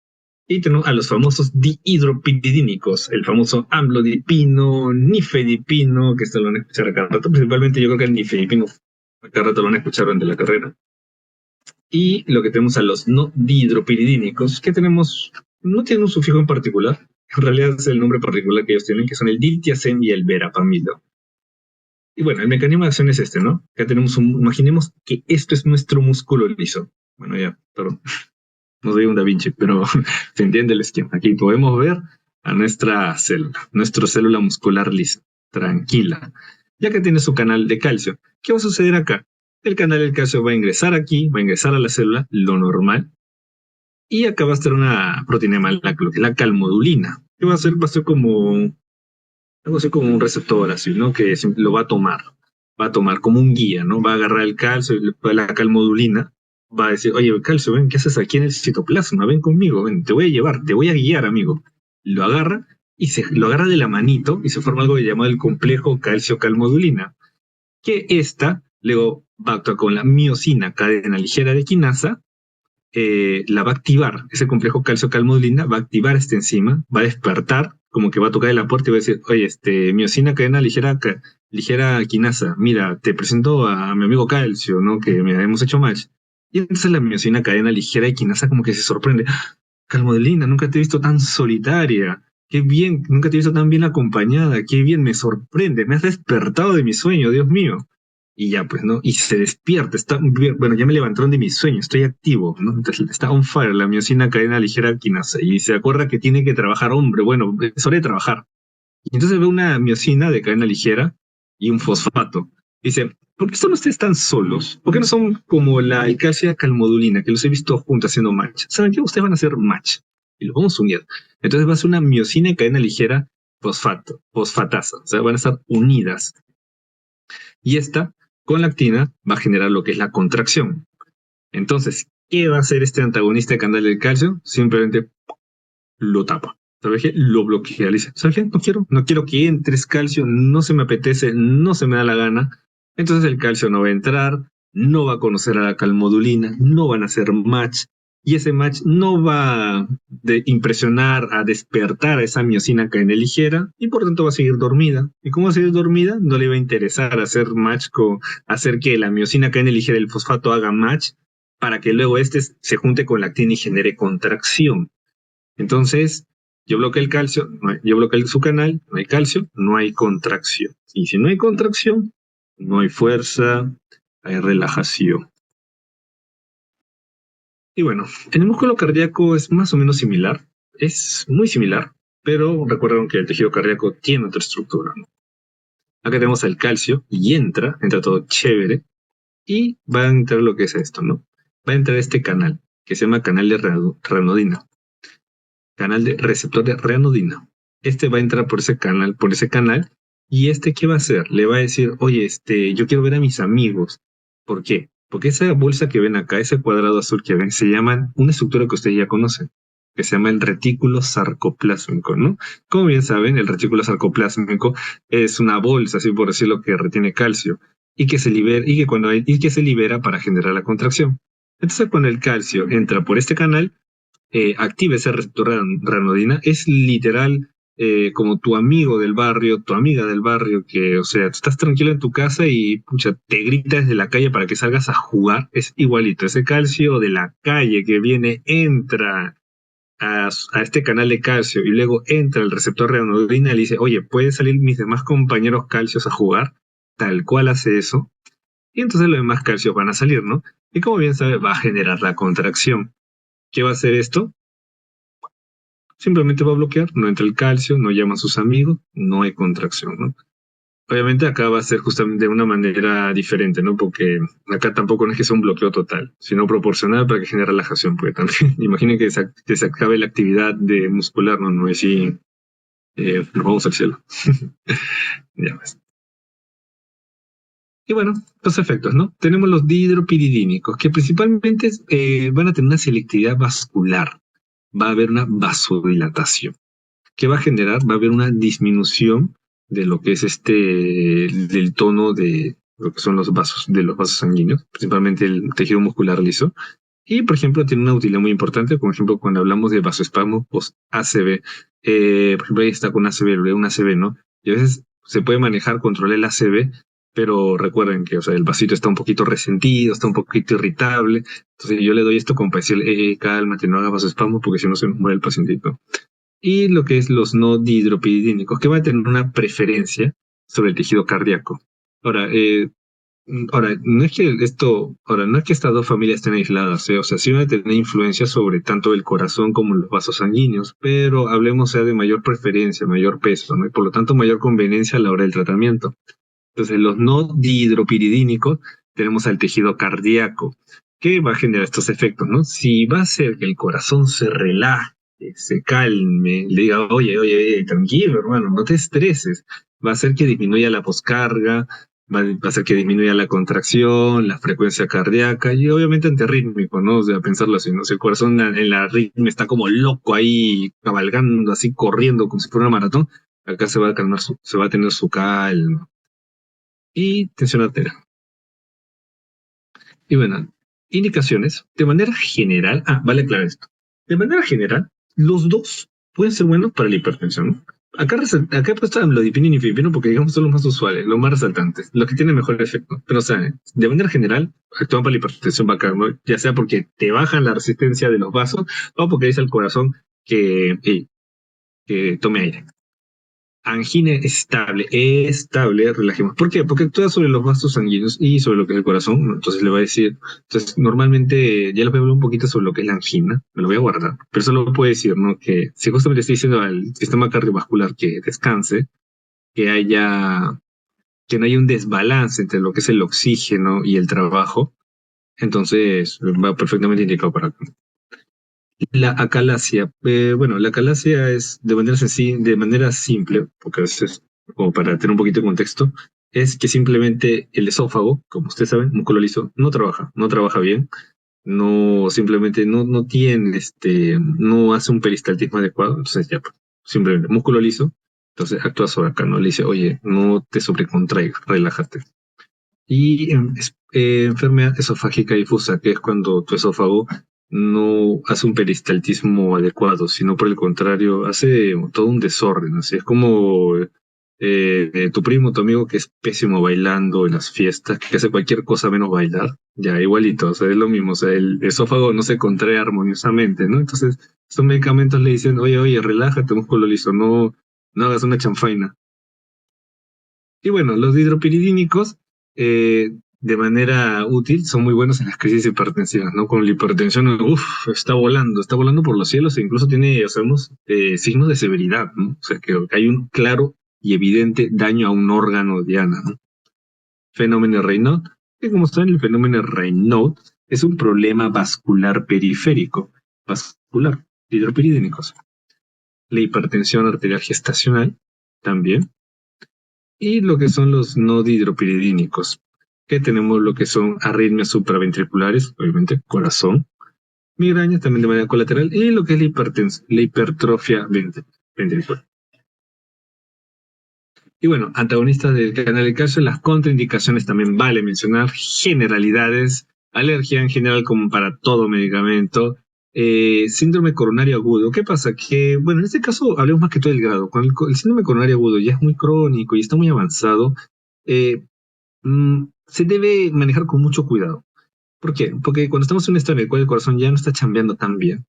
A: Y tenemos a los famosos dihidropiridínicos, el famoso amlodipino, nifedipino, que esto lo van a escuchar acá rato, principalmente yo creo que el nifedipino acá rato lo van a escuchar durante la carrera. Y lo que tenemos a los no dihidropiridínicos, que tenemos, no tienen un sufijo en particular, en realidad es el nombre particular que ellos tienen, que son el diltiazem y el verapamilo. Y bueno, el mecanismo de acción es este, ¿no? Acá tenemos imaginemos que esto es nuestro músculo liso. Bueno, ya, perdón. No soy un Da Vinci, pero se entiende el esquema. Aquí podemos ver a nuestra célula muscular lisa, tranquila, ya que tiene su canal de calcio. ¿Qué va a suceder acá? El canal del calcio va a ingresar aquí, va a ingresar a la célula, lo normal, y acá va a estar una proteína de molécula, que es la calmodulina, que va a ser como, algo así como un receptor, así, ¿no? Que lo va a tomar como un guía, ¿no? Va a agarrar el calcio, la calmodulina, va a decir, oye, calcio, ven, ¿qué haces aquí en el citoplasma? Ven conmigo, ven, te voy a llevar, te voy a guiar, amigo. Lo agarra y lo agarra de la manito y se forma algo llamado el complejo calcio-calmodulina, que esta luego va a actuar con la miosina, cadena ligera de quinasa, la va a activar, ese complejo calcio-calmodulina va a activar esta enzima, va a despertar, como que va a tocar la puerta y va a decir, oye, miosina, cadena ligera, ligera quinasa, mira, te presento a mi amigo Calcio, ¿no? Que mira, hemos hecho match. Y entonces la miosina, cadena ligera de quinasa como que se sorprende. Calmodulina, nunca te he visto tan solitaria. Qué bien, nunca te he visto tan bien acompañada. Qué bien, me sorprende. Me has despertado de mi sueño, Dios mío. Y ya, pues, ¿no? Y se despierta. Bueno, ya me levantaron de mi sueño, estoy activo, ¿no? Entonces está on fire, la miosina cadena ligera quinasa. Y se acuerda que tiene que trabajar, hombre. Bueno, es hora de trabajar. Y entonces ve una miosina de cadena ligera y un fosfato. Dice, ¿por qué son ustedes tan solos? ¿Por qué no son como la calcia calmodulina, que los he visto juntos haciendo match? ¿Saben qué? Ustedes van a hacer match. y los vamos a unir. Entonces va a ser una miosina en cadena ligera fosfatasa, o sea, van a estar unidas. Y esta, con la actina, va a generar lo que es la contracción. Entonces, ¿qué va a hacer este antagonista de canal del calcio? Simplemente lo tapa. ¿Sabes qué? Lo bloquea. Le dice, ¿sabes qué? No quiero que entres calcio, no se me apetece, no se me da la gana. Entonces el calcio no va a entrar, no va a conocer a la calmodulina, no van a hacer match, y ese match no va a impresionar, a despertar a esa miocina cadena ligera, y por tanto va a seguir dormida. ¿Y cómo va a seguir dormida? No le va a interesar hacer match hacer que la miocina cadena ligera del fosfato haga match, para que luego este se junte con la actina y genere contracción. Entonces, yo bloqueo el calcio, yo bloqueo su canal, no hay calcio, no hay contracción. Y si no hay contracción, no hay fuerza, hay relajación. Y bueno, en el músculo cardíaco es más o menos similar, es muy similar, pero recuerden que el tejido cardíaco tiene otra estructura, ¿no? Acá tenemos el calcio y entra todo chévere, y va a entrar lo que es esto, ¿no? Va a entrar este canal, que se llama canal de ranodina, canal de receptor de ranodina. Este va a entrar por ese canal, y este, ¿qué va a hacer? Le va a decir, oye, yo quiero ver a mis amigos. ¿Por qué? Porque esa bolsa que ven acá, ese cuadrado azul que ven, se llama una estructura que ustedes ya conocen, que se llama el retículo sarcoplásmico, ¿no? Como bien saben, el retículo sarcoplásmico es una bolsa, así por decirlo, que retiene calcio y que se libera, y que se libera para generar la contracción. Entonces, cuando el calcio entra por este canal, activa ese receptor ranodina, es literal, como tu amigo del barrio, tu amiga del barrio, que, o sea, tú estás tranquilo en tu casa y pucha, te grita desde la calle para que salgas a jugar. Es igualito, ese calcio de la calle que viene, entra a este canal de calcio y luego entra el receptor ranodina y le dice, oye, ¿pueden salir mis demás compañeros calcios a jugar? Tal cual hace eso. Y entonces los demás calcios van a salir, ¿no? Y como bien sabe, va a generar la contracción. ¿Qué va a hacer esto? Simplemente va a bloquear, no entra el calcio, no llama a sus amigos, no hay contracción, ¿no? Obviamente acá va a ser justamente de una manera diferente, ¿no? Porque acá tampoco no es que sea un bloqueo total, sino proporcional para que genere relajación, porque también imaginen que se acabe la actividad muscular, ¿no? No es si nos vamos al cielo. Ya ves. Y bueno, los efectos, ¿no? Tenemos los dihidropiridínicos, que principalmente van a tener una selectividad vascular, va a haber una vasodilatación. ¿Qué va a generar? Va a haber una disminución de lo que es del tono de lo que son de los vasos sanguíneos, principalmente el tejido muscular liso. Y, por ejemplo, tiene una utilidad muy importante, por ejemplo, cuando hablamos de vasoespasmo post-ACV. Por ejemplo, ahí está con ACV, un ACV, ¿no? Y a veces se puede manejar, controlar el ACV, pero recuerden que, o sea, el vasito está un poquito resentido, está un poquito irritable. Entonces yo le doy esto como para decirle, cálmate, no hagas vasoespasmo, porque si no se nos muere el pacientito. Y lo que es los no dihidropididínicos, que va a tener una preferencia sobre el tejido cardíaco. Ahora, no es que estas dos familias estén aisladas, o sea, sí van a tener influencia sobre tanto el corazón como los vasos sanguíneos, pero hablemos sea de mayor preferencia, mayor peso, ¿no? Y por lo tanto mayor conveniencia a la hora del tratamiento. Entonces, los no dihidropiridínicos, tenemos al tejido cardíaco, que va a generar estos efectos, ¿no? Si va a hacer que el corazón se relaje, se calme, le diga, oye, tranquilo, hermano, no te estreses, va a hacer que disminuya la poscarga, va a hacer que disminuya la contracción, la frecuencia cardíaca, y obviamente antirrítmico, ¿no? O sea, pensarlo así, ¿no? Si el corazón en la ritmo está como loco ahí, cabalgando, así corriendo como si fuera una maratón, acá se va a calmar, se va a tener su calma y tensión arterial. Y bueno, indicaciones. De manera general, vale aclarar esto. De manera general, los dos pueden ser buenos para la hipertensión, ¿no? Acá he puesto amlodipina y nifedipina porque digamos son los más usuales, los más resaltantes, los que tienen mejor efecto. Pero o sea, de manera general, actúan para la hipertensión bacán, ¿no? Ya sea porque te bajan la resistencia de los vasos o porque dice al corazón que tome aire. Angina estable, relajemos. ¿Por qué? Porque actúa sobre los vasos sanguíneos y sobre lo que es el corazón, ¿no? Entonces le va a decir, entonces normalmente ya les voy a hablar un poquito sobre lo que es la angina, me lo voy a guardar, pero solo puedo decir, ¿no? Que si justamente estoy diciendo al sistema cardiovascular que descanse, que que no haya un desbalance entre lo que es el oxígeno y el trabajo, entonces va perfectamente indicado para acá. La acalasia. Bueno, la acalasia es de manera de manera simple, porque a veces, como para tener un poquito de contexto, es que simplemente el esófago, como ustedes saben, músculo liso, no trabaja bien, no, simplemente no tiene, no hace un peristaltismo adecuado, entonces ya, pues, simplemente músculo liso, entonces actúa sobre acá, ¿no? Le dice, oye, no te sobrecontraigas, relájate. Y enfermedad esofágica difusa, que es cuando tu esófago no hace un peristaltismo adecuado, sino por el contrario, hace todo un desorden. Así es como tu primo, tu amigo, que es pésimo bailando en las fiestas, que hace cualquier cosa menos bailar, ya igualito, o sea, es lo mismo, o sea, el esófago no se contrae armoniosamente, ¿no? Entonces, estos medicamentos le dicen, oye, relájate, músculo liso, no hagas una chanfaina. Y bueno, los hidropiridínicos, de manera útil, son muy buenos en las crisis hipertensivas, ¿no? Con la hipertensión, uff, está volando por los cielos e incluso tiene, o sea, unos signos de severidad, ¿no? O sea, que hay un claro y evidente daño a un órgano diana, ¿no? Fenómeno Raynaud, que como saben, el fenómeno Raynaud es un problema vascular periférico, vascular, hidropiridínicos. La hipertensión arterial gestacional, también, y lo que son los no dihidropiridínicos, que tenemos lo que son arritmias supraventriculares, obviamente corazón, migrañas también de manera colateral, y lo que es la hipertrofia ventricular. Y bueno, antagonistas del canal de calcio, las contraindicaciones también vale mencionar, generalidades, alergia en general como para todo medicamento, síndrome coronario agudo. ¿Qué pasa? Que, bueno, en este caso hablemos más que todo del grado. Cuando el síndrome coronario agudo ya es muy crónico y está muy avanzado, eh, se debe manejar con mucho cuidado. ¿Por qué? Porque cuando estamos en un estado en el cual el corazón ya no está chambeando tan bien,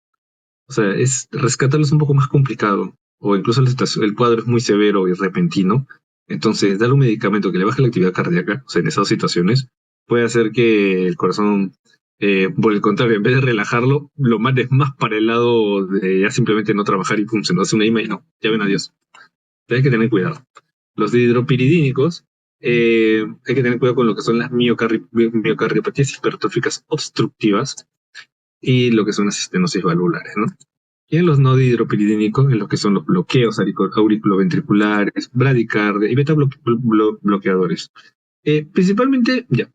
A: o sea, rescatarlo es un poco más complicado, o incluso el cuadro es muy severo y repentino, entonces darle un medicamento que le baje la actividad cardíaca, o sea, en esas situaciones, puede hacer que el corazón, por el contrario, en vez de relajarlo, lo mandes más para el lado de ya simplemente no trabajar y pum, se nos hace una ima y no, ya ven, adiós. Hay que tener cuidado. Los dihidropiridínicos, hay que tener cuidado con lo que son las miocardiopatías hipertróficas obstructivas y lo que son las estenosis valvulares, ¿no? Y en los no dihidropiridínicos, en lo que son los bloqueos auriculoventriculares, bradicardia y beta bloqueadores. Principalmente, ya,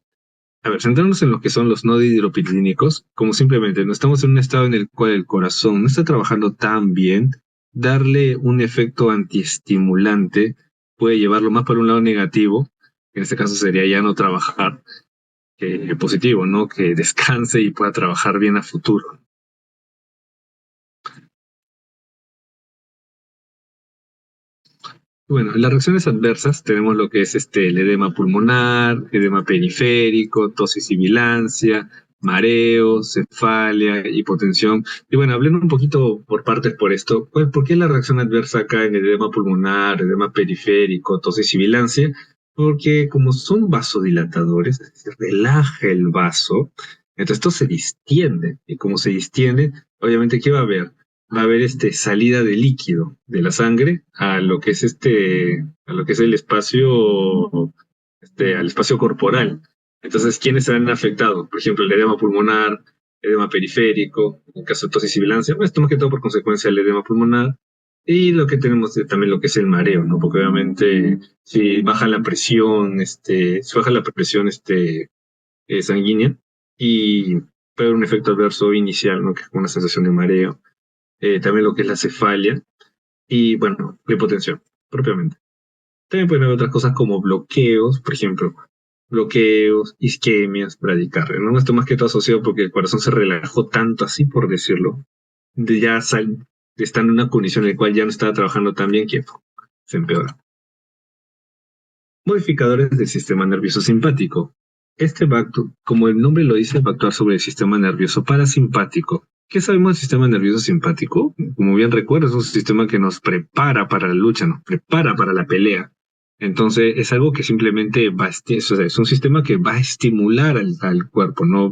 A: a ver, centrarnos en lo que son los no dihidropiridínicos, como simplemente no estamos en un estado en el cual el corazón no está trabajando tan bien, darle un efecto antiestimulante puede llevarlo más por un lado negativo, que en este caso sería ya no trabajar, que positivo, ¿no? Que descanse y pueda trabajar bien a futuro. Bueno, en las reacciones adversas tenemos lo que es el edema pulmonar, edema periférico, tos y sibilancia, mareo, cefalia, hipotensión. Y bueno, hablando un poquito por partes por esto, ¿por qué la reacción adversa acá en el edema pulmonar, edema periférico, tos y sibilancia? Porque como son vasodilatadores, es decir, relaja el vaso, entonces esto se distiende. Y como se distiende, obviamente, ¿qué va a haber? Va a haber salida de líquido de la sangre a lo que es a lo que es el espacio, al espacio corporal. Entonces, ¿quiénes serán afectados? Por ejemplo, el edema pulmonar, edema periférico, en caso de tos y sibilancia, pues esto más que todo por consecuencia del edema pulmonar. Y lo que tenemos también lo que es el mareo, ¿no? Porque obviamente si baja la presión, si baja la presión, sanguínea y puede haber un efecto adverso inicial, ¿no? Que es una sensación de mareo, también lo que es la cefalia y, bueno, la hipotensión, propiamente. También pueden haber otras cosas como bloqueos, por ejemplo, bloqueos, isquemias, bradicardia, ¿no? Esto más que todo asociado porque el corazón se relajó tanto así, por decirlo, de ya está en una condición en la cual ya no estaba trabajando tan bien que se empeora. Modificadores del sistema nervioso simpático. Como el nombre lo dice, va a actuar sobre el sistema nervioso parasimpático. ¿Qué sabemos del sistema nervioso simpático? Como bien recuerdo, es un sistema que nos prepara para la lucha, nos prepara para la pelea. Entonces, es algo que simplemente o sea, es un sistema que va a estimular al cuerpo, no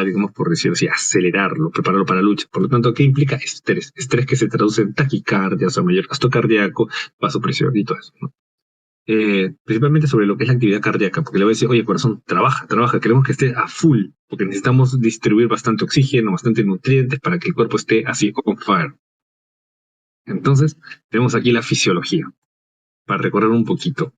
A: digamos, por decirlo así, acelerarlo, prepararlo para la lucha. Por lo tanto, ¿qué implica? Estrés. Estrés que se traduce en taquicardia, o sea, mayor gasto cardíaco, vasopresión y todo eso, ¿no? Principalmente sobre lo que es la actividad cardíaca, porque le voy a decir, oye, corazón, trabaja, queremos que esté a full. porque necesitamos distribuir bastante oxígeno, bastante nutrientes para que el cuerpo esté así on fire. Entonces, tenemos aquí la fisiología, para recorrer un poquito.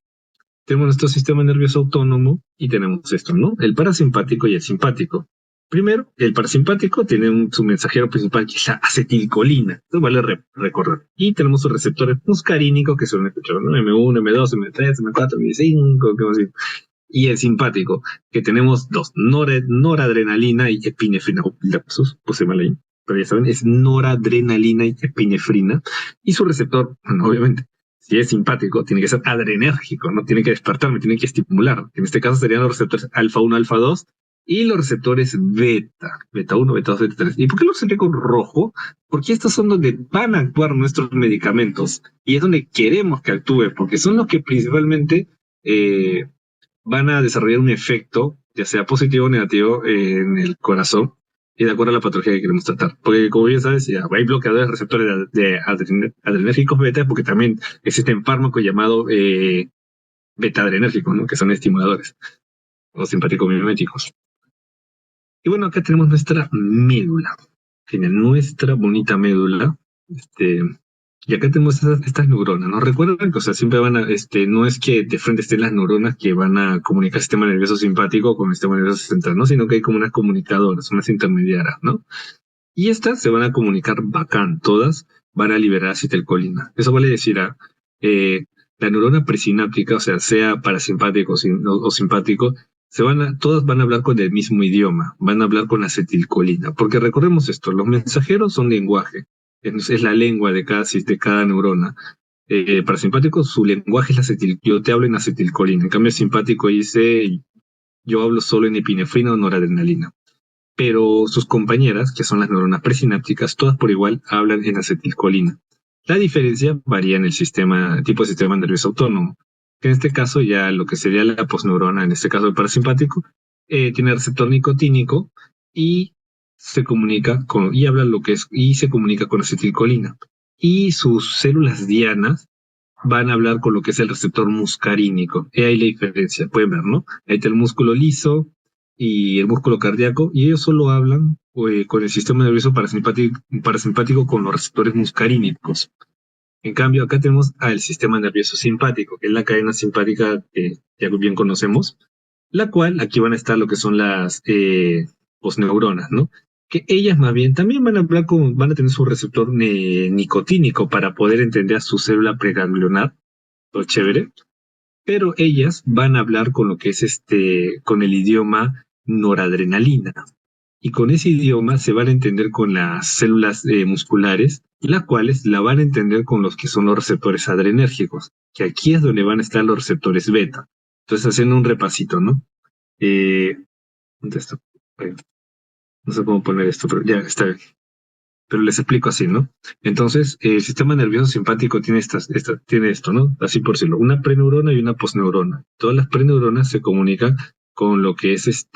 A: Tenemos nuestro sistema nervioso autónomo y tenemos esto, ¿no? El parasimpático y el simpático. Primero, el parasimpático tiene su mensajero principal, que es la acetilcolina. Esto vale recorrer. Y tenemos sus receptores muscarínicos, que son, ¿no? M1, M2, M3, M4, M5, ¿qué más? Y el simpático, que tenemos dos, noradrenalina y epinefrina. Lapsus, puse mal ahí, pero ya saben, es noradrenalina y epinefrina. Y su receptor, bueno, obviamente, si es simpático, tiene que ser adrenérgico, no tiene que despertarme, tiene que estimular. En este caso serían los receptores alfa 1, alfa 2 y los receptores beta, beta 1, beta 2, beta 3. ¿Y por qué los senté con rojo? Porque estos son donde van a actuar nuestros medicamentos y es donde queremos que actúe, porque son los que principalmente van a desarrollar un efecto, ya sea positivo o negativo, en el corazón y de acuerdo a la patología que queremos tratar. Porque como bien sabes, ya hay bloqueadores receptores de adrenérgicos beta, porque también existen fármacos llamados beta-adrenérgicos, ¿no? Que son estimuladores o simpático-miméticos. Y bueno, acá tenemos nuestra médula. Tiene nuestra bonita médula. Y acá tenemos estas neuronas, ¿no? Recuerden que, o sea, siempre van a, no es que de frente estén las neuronas que van a comunicar el sistema nervioso simpático con el sistema nervioso central, ¿no? Sino que hay como unas comunicadoras, unas intermediarias, ¿no? Y estas se van a comunicar bacán, todas van a liberar acetilcolina. Eso vale decir la neurona presináptica, o sea parasimpático o simpático, todas van a hablar con el mismo idioma, van a hablar con acetilcolina, porque recordemos esto, los mensajeros son lenguaje, es la lengua de cada neurona. Parasimpático, su lenguaje es la yo te hablo en acetilcolina, en cambio simpático dice, yo hablo solo en epinefrina o noradrenalina. Pero sus compañeras, que son las neuronas presinápticas, todas por igual hablan en acetilcolina. La diferencia varía en el tipo de sistema nervioso autónomo, que en este caso ya lo que sería la posneurona, en este caso el parasimpático, tiene receptor nicotínico y habla y se comunica con acetilcolina. Y sus células dianas van a hablar con lo que es el receptor muscarínico. Y ahí la diferencia, pueden ver, ¿no? Ahí está el músculo liso y el músculo cardíaco, y ellos solo hablan con el sistema nervioso parasimpático con los receptores muscarínicos. En cambio, acá tenemos al sistema nervioso simpático, que es la cadena simpática que ya bien conocemos, la cual aquí van a estar lo que son las posneuronas, ¿no? Que ellas más bien también van a tener su receptor nicotínico para poder entender a su célula preganglionar, todo chévere, pero ellas van a hablar con lo que es con el idioma noradrenalina. Y con ese idioma se van a entender con las células musculares, las cuales la van a entender con los que son los receptores adrenérgicos, que aquí es donde van a estar los receptores beta. Entonces, haciendo un repasito, ¿no? ¿Dónde está? No sé cómo poner esto, pero ya está bien. Pero les explico así, ¿no? Entonces, el sistema nervioso simpático tiene tiene esto, ¿no? Así por decirlo, una preneurona y una posneurona. Todas las preneuronas se comunican con lo que es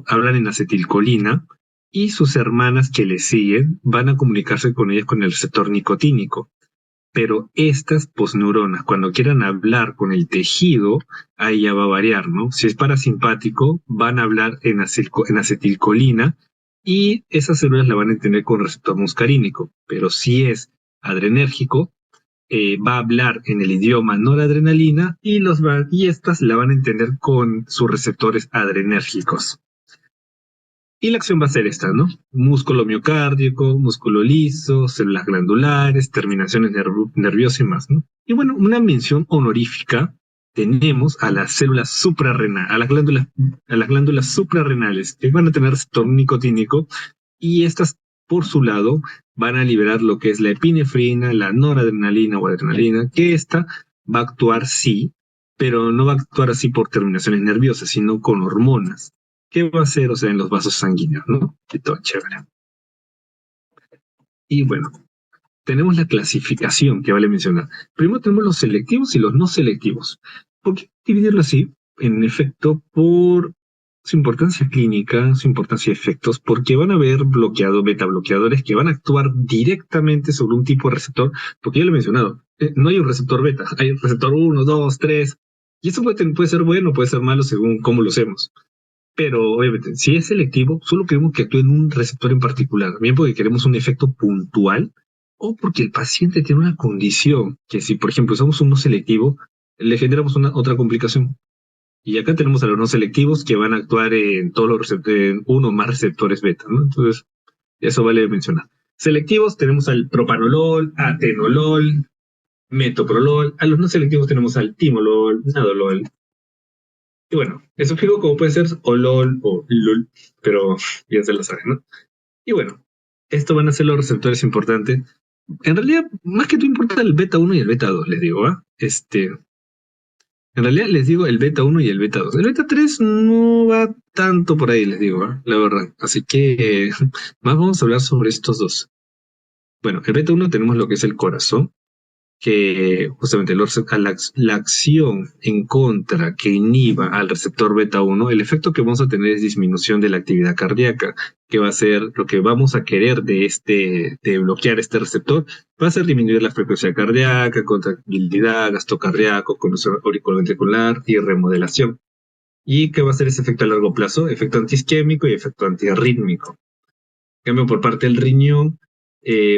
A: hablan en acetilcolina, y sus hermanas que le siguen van a comunicarse con ellas con el receptor nicotínico. Pero estas posneuronas, cuando quieran hablar con el tejido, ahí ya va a variar, ¿no? Si es parasimpático, van a hablar en acetilcolina y esas células la van a entender con receptor muscarínico. Pero si es adrenérgico, va a hablar en el idioma noradrenalina y estas la van a entender con sus receptores adrenérgicos. Y la acción va a ser esta, ¿no? Músculo miocárdico, músculo liso, células glandulares, terminaciones nerviosas y más, ¿no? Y bueno, una mención honorífica tenemos a las células suprarrenales, a las glándulas suprarrenales, que van a tener receptor nicotínico, y estas, por su lado, van a liberar lo que es la epinefrina, la noradrenalina o adrenalina, que esta va a actuar sí, pero no va a actuar así por terminaciones nerviosas, sino con hormonas. ¿Qué va a hacer, o sea, en los vasos sanguíneos, ¿no? Y todo chévere. Y bueno, tenemos la clasificación que vale mencionar. Primero tenemos los selectivos y los no selectivos. ¿Por qué dividirlo así? En efecto, por su importancia clínica, su importancia de efectos, porque van a haber beta bloqueadores que van a actuar directamente sobre un tipo de receptor, porque ya lo he mencionado, no hay un receptor beta, hay un receptor 1, 2, 3, y eso puede ser bueno, puede ser malo según cómo lo usemos. Pero obviamente, si es selectivo, solo queremos que actúe en un receptor en particular, bien porque queremos un efecto puntual o porque el paciente tiene una condición que si, por ejemplo, usamos uno selectivo, le generamos una otra complicación. Y acá tenemos a los no selectivos que van a actuar en todos los receptores, en uno o más receptores beta, ¿no? Entonces, eso vale mencionar. Selectivos tenemos al propanolol, atenolol, metoprolol. A los no selectivos tenemos al timolol, nadolol. Y bueno, el sufijo como puede ser olol o lol, pero ya se lo saben, ¿no? Y bueno, esto van a ser los receptores importantes. En realidad, más que todo importa el beta uno y el beta 2 les digo, ¿ah? En realidad les digo el beta uno y el beta 2. El beta 3 no va tanto por ahí, les digo, ¿ah? La verdad. Así que más vamos a hablar sobre estos dos. Bueno, el beta uno tenemos lo que es el corazón, que justamente la acción en contra que inhiba al receptor beta 1, el efecto que vamos a tener es disminución de la actividad cardíaca, que va a ser lo que vamos a querer de bloquear este receptor, va a ser disminuir la frecuencia cardíaca, contractilidad, gasto cardíaco, conducción auriculoventricular y remodelación. ¿Y qué va a ser ese efecto a largo plazo? Efecto antiisquémico y efecto antiarrítmico. En cambio, por parte del riñón,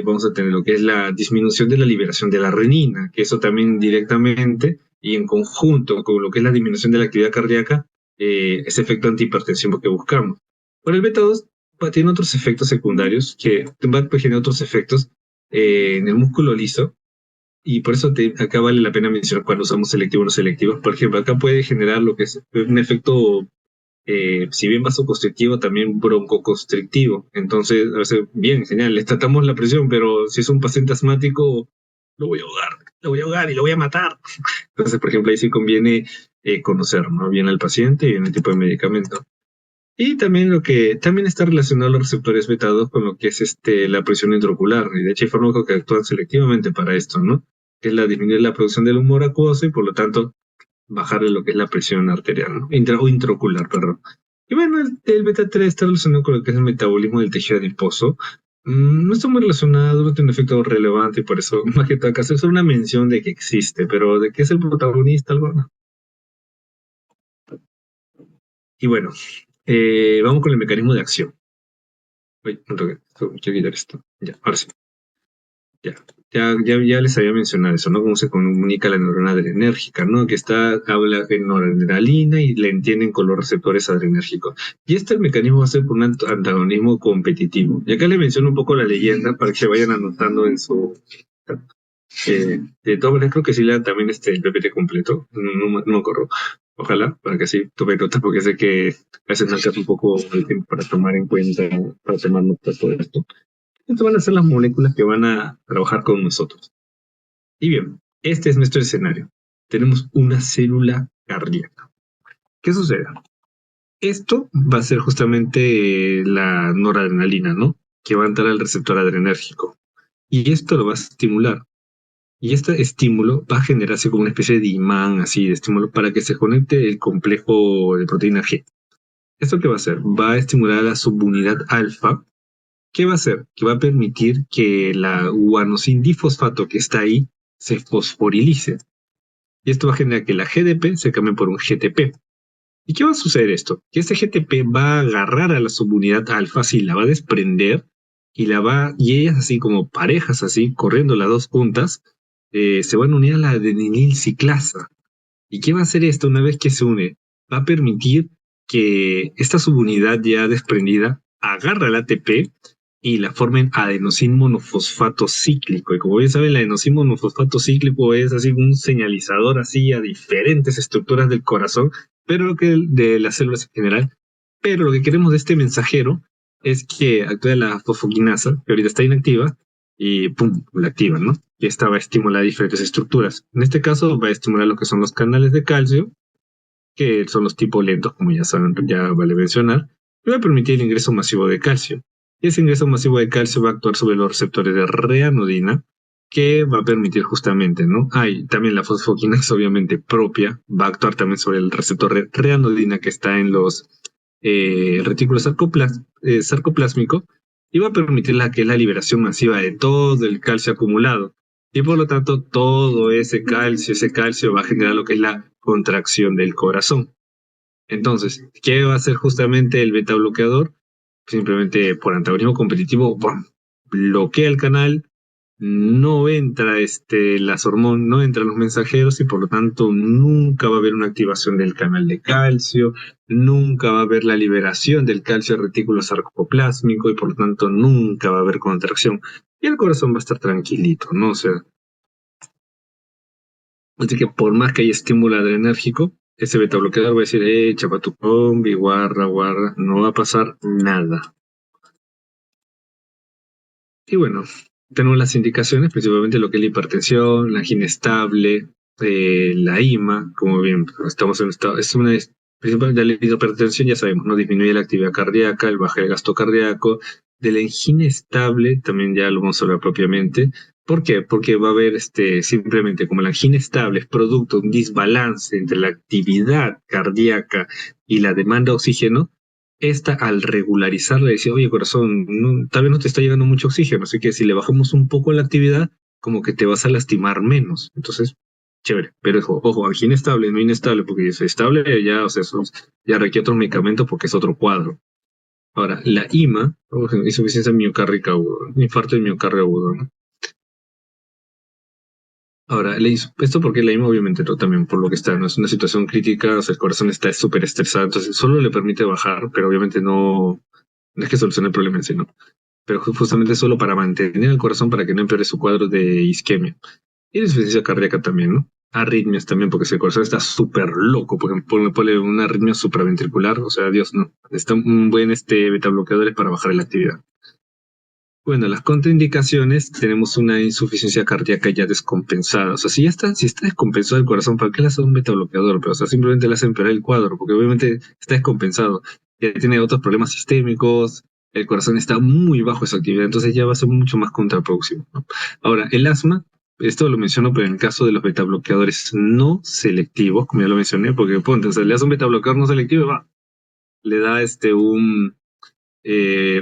A: vamos a tener lo que es la disminución de la liberación de la renina, que eso también directamente y en conjunto con lo que es la disminución de la actividad cardíaca, ese efecto antihipertensivo que buscamos. Por el beta 2 tiene otros efectos secundarios que van a generar otros efectos en el músculo liso, y por eso acá vale la pena mencionar cuando usamos selectivos o no selectivos. Por ejemplo, acá puede generar lo que es un efecto si bien vasoconstrictivo, también broncoconstrictivo. Entonces, a veces, bien, genial, les tratamos la presión, pero si es un paciente asmático, lo voy a ahogar y lo voy a matar. Entonces, por ejemplo, ahí sí conviene conocer, ¿no? Bien al paciente y en el tipo de medicamento. Y también lo que también está relacionado a los receptores beta 2 con lo que es la presión intraocular. Y de hecho hay fármacos que actúan selectivamente para esto, ¿no? Que es la disminuir la producción del humor acuoso y por lo tanto bajarle lo que es la presión arterial, ¿no? O intraocular, perdón. Y bueno, el beta 3 está relacionado con lo que es el metabolismo del tejido adiposo. No está muy relacionado, no tiene un efecto relevante y por eso, más que todo, acá es una mención de que existe, pero de que es el protagonista, algo no. Y bueno, vamos con el mecanismo de acción. Uy, no toque, quiero quitar esto. Ya, ahora sí. Ya les había mencionado eso, ¿no? Cómo se comunica la neurona adrenérgica, ¿no? Que habla en noradrenalina y le entienden con los receptores adrenérgicos. Y el mecanismo va a ser por un antagonismo competitivo. Y acá le menciono un poco la leyenda para que se vayan anotando en su... de todas maneras, creo que sí lean también el PPT completo, no me acuerdo. Ojalá, para que así tome nota, porque sé que a veces me alcanza un poco el tiempo para tomar en cuenta, para tomar nota de todo esto. Estas van a ser las moléculas que van a trabajar con nosotros. Y bien, este es nuestro escenario. Tenemos una célula cardíaca. ¿Qué sucede? Esto va a ser justamente la noradrenalina, ¿no? Que va a entrar al receptor adrenérgico. Y esto lo va a estimular. Y este estímulo va a generarse como una especie de imán, así, de estímulo, para que se conecte el complejo de proteína G. ¿Esto qué va a hacer? Va a estimular a la subunidad alfa. ¿Qué va a hacer? Que va a permitir que la guanosindifosfato que está ahí se fosforilice. Y esto va a generar que la GDP se cambie por un GTP. ¿Y qué va a suceder esto? Que este GTP va a agarrar a la subunidad alfa, y la va a desprender y ellas así como parejas así, corriendo las dos puntas, se van a unir a la adenilil ciclasa. ¿Y qué va a hacer esto una vez que se une? Va a permitir que esta subunidad ya desprendida agarre el ATP y la formen adenosín monofosfato cíclico. Y como bien saben, el adenosín monofosfato cíclico es así un señalizador así a diferentes estructuras del corazón, pero que de las células en general. Pero lo que queremos de este mensajero es que actúe la fosfoquinasa, que ahorita está inactiva, y pum, la activa, ¿no? Y esta va a estimular diferentes estructuras. En este caso va a estimular lo que son los canales de calcio, que son los tipos lentos, como ya saben, ya vale mencionar, y va a permitir el ingreso masivo de calcio. Y ese ingreso masivo de calcio va a actuar sobre los receptores de reanodina, que va a permitir justamente, ¿no? Hay también la fosfoquinasa, obviamente propia, va a actuar también sobre el receptor de reanodina que está en los retículos sarcoplásmicos y va a permitir que la liberación masiva de todo el calcio acumulado. Y por lo tanto, todo ese calcio va a generar lo que es la contracción del corazón. Entonces, ¿qué va a hacer justamente el beta bloqueador? Simplemente por antagonismo competitivo, ¡bum! Bloquea el canal, no entra las hormonas, no entran los mensajeros y por lo tanto nunca va a haber una activación del canal de calcio, nunca va a haber la liberación del calcio al retículo sarcoplásmico y por lo tanto nunca va a haber contracción. Y el corazón va a estar tranquilito, ¿no? O sea, así que por más que haya estímulo adrenérgico, ese beta bloqueador va a decir, chapa tu combi, guarda, guarda, no va a pasar nada. Y bueno, tenemos las indicaciones, principalmente lo que es la hipertensión, la angina estable, la IMA, como bien estamos en estado, es una principalmente la hipertensión, ya sabemos, ¿no? Disminuye la actividad cardíaca, el baja el gasto cardíaco, de la angina estable, también ya lo vamos a hablar propiamente. ¿Por qué? Porque va a haber simplemente como la angina estable es producto de un desbalance entre la actividad cardíaca y la demanda de oxígeno, esta al regularizarla dice, oye corazón, tal vez no te está llegando mucho oxígeno, así que si le bajamos un poco la actividad, como que te vas a lastimar menos. Entonces, chévere, pero ojo, angina estable, no inestable, porque si es estable ya, o sea, eso ya requiere otro medicamento porque es otro cuadro. Ahora, la IMA, insuficiencia miocárdica aguda, infarto de miocardio agudo, ¿no? Ahora, esto porque la IMA obviamente no, también por lo que está, no es una situación crítica, o sea, el corazón está súper estresado, entonces solo le permite bajar, pero obviamente no es que solucione el problema en sí, ¿no? Pero justamente solo para mantener el corazón para que no empeore su cuadro de isquemia. Y la insuficiencia cardíaca también, ¿no? Arritmias también, porque si el corazón está súper loco, por ejemplo, pone una arritmia supraventricular, o sea, Dios, no. Está un buen beta bloqueadores para bajar la actividad. Bueno, las contraindicaciones, tenemos una insuficiencia cardíaca ya descompensada. O sea, si está descompensado el corazón, ¿para qué le hace un beta bloqueador? Pero, o sea, simplemente le hace empeorar el cuadro, porque obviamente está descompensado. Ya tiene otros problemas sistémicos, el corazón está muy bajo esa actividad, entonces ya va a ser mucho más contraproductivo, ¿no? Ahora, el asma, esto lo menciono, pero en el caso de los beta bloqueadores no selectivos, como ya lo mencioné, porque ponte, o sea, le hace un beta bloqueador no selectivo y va, le da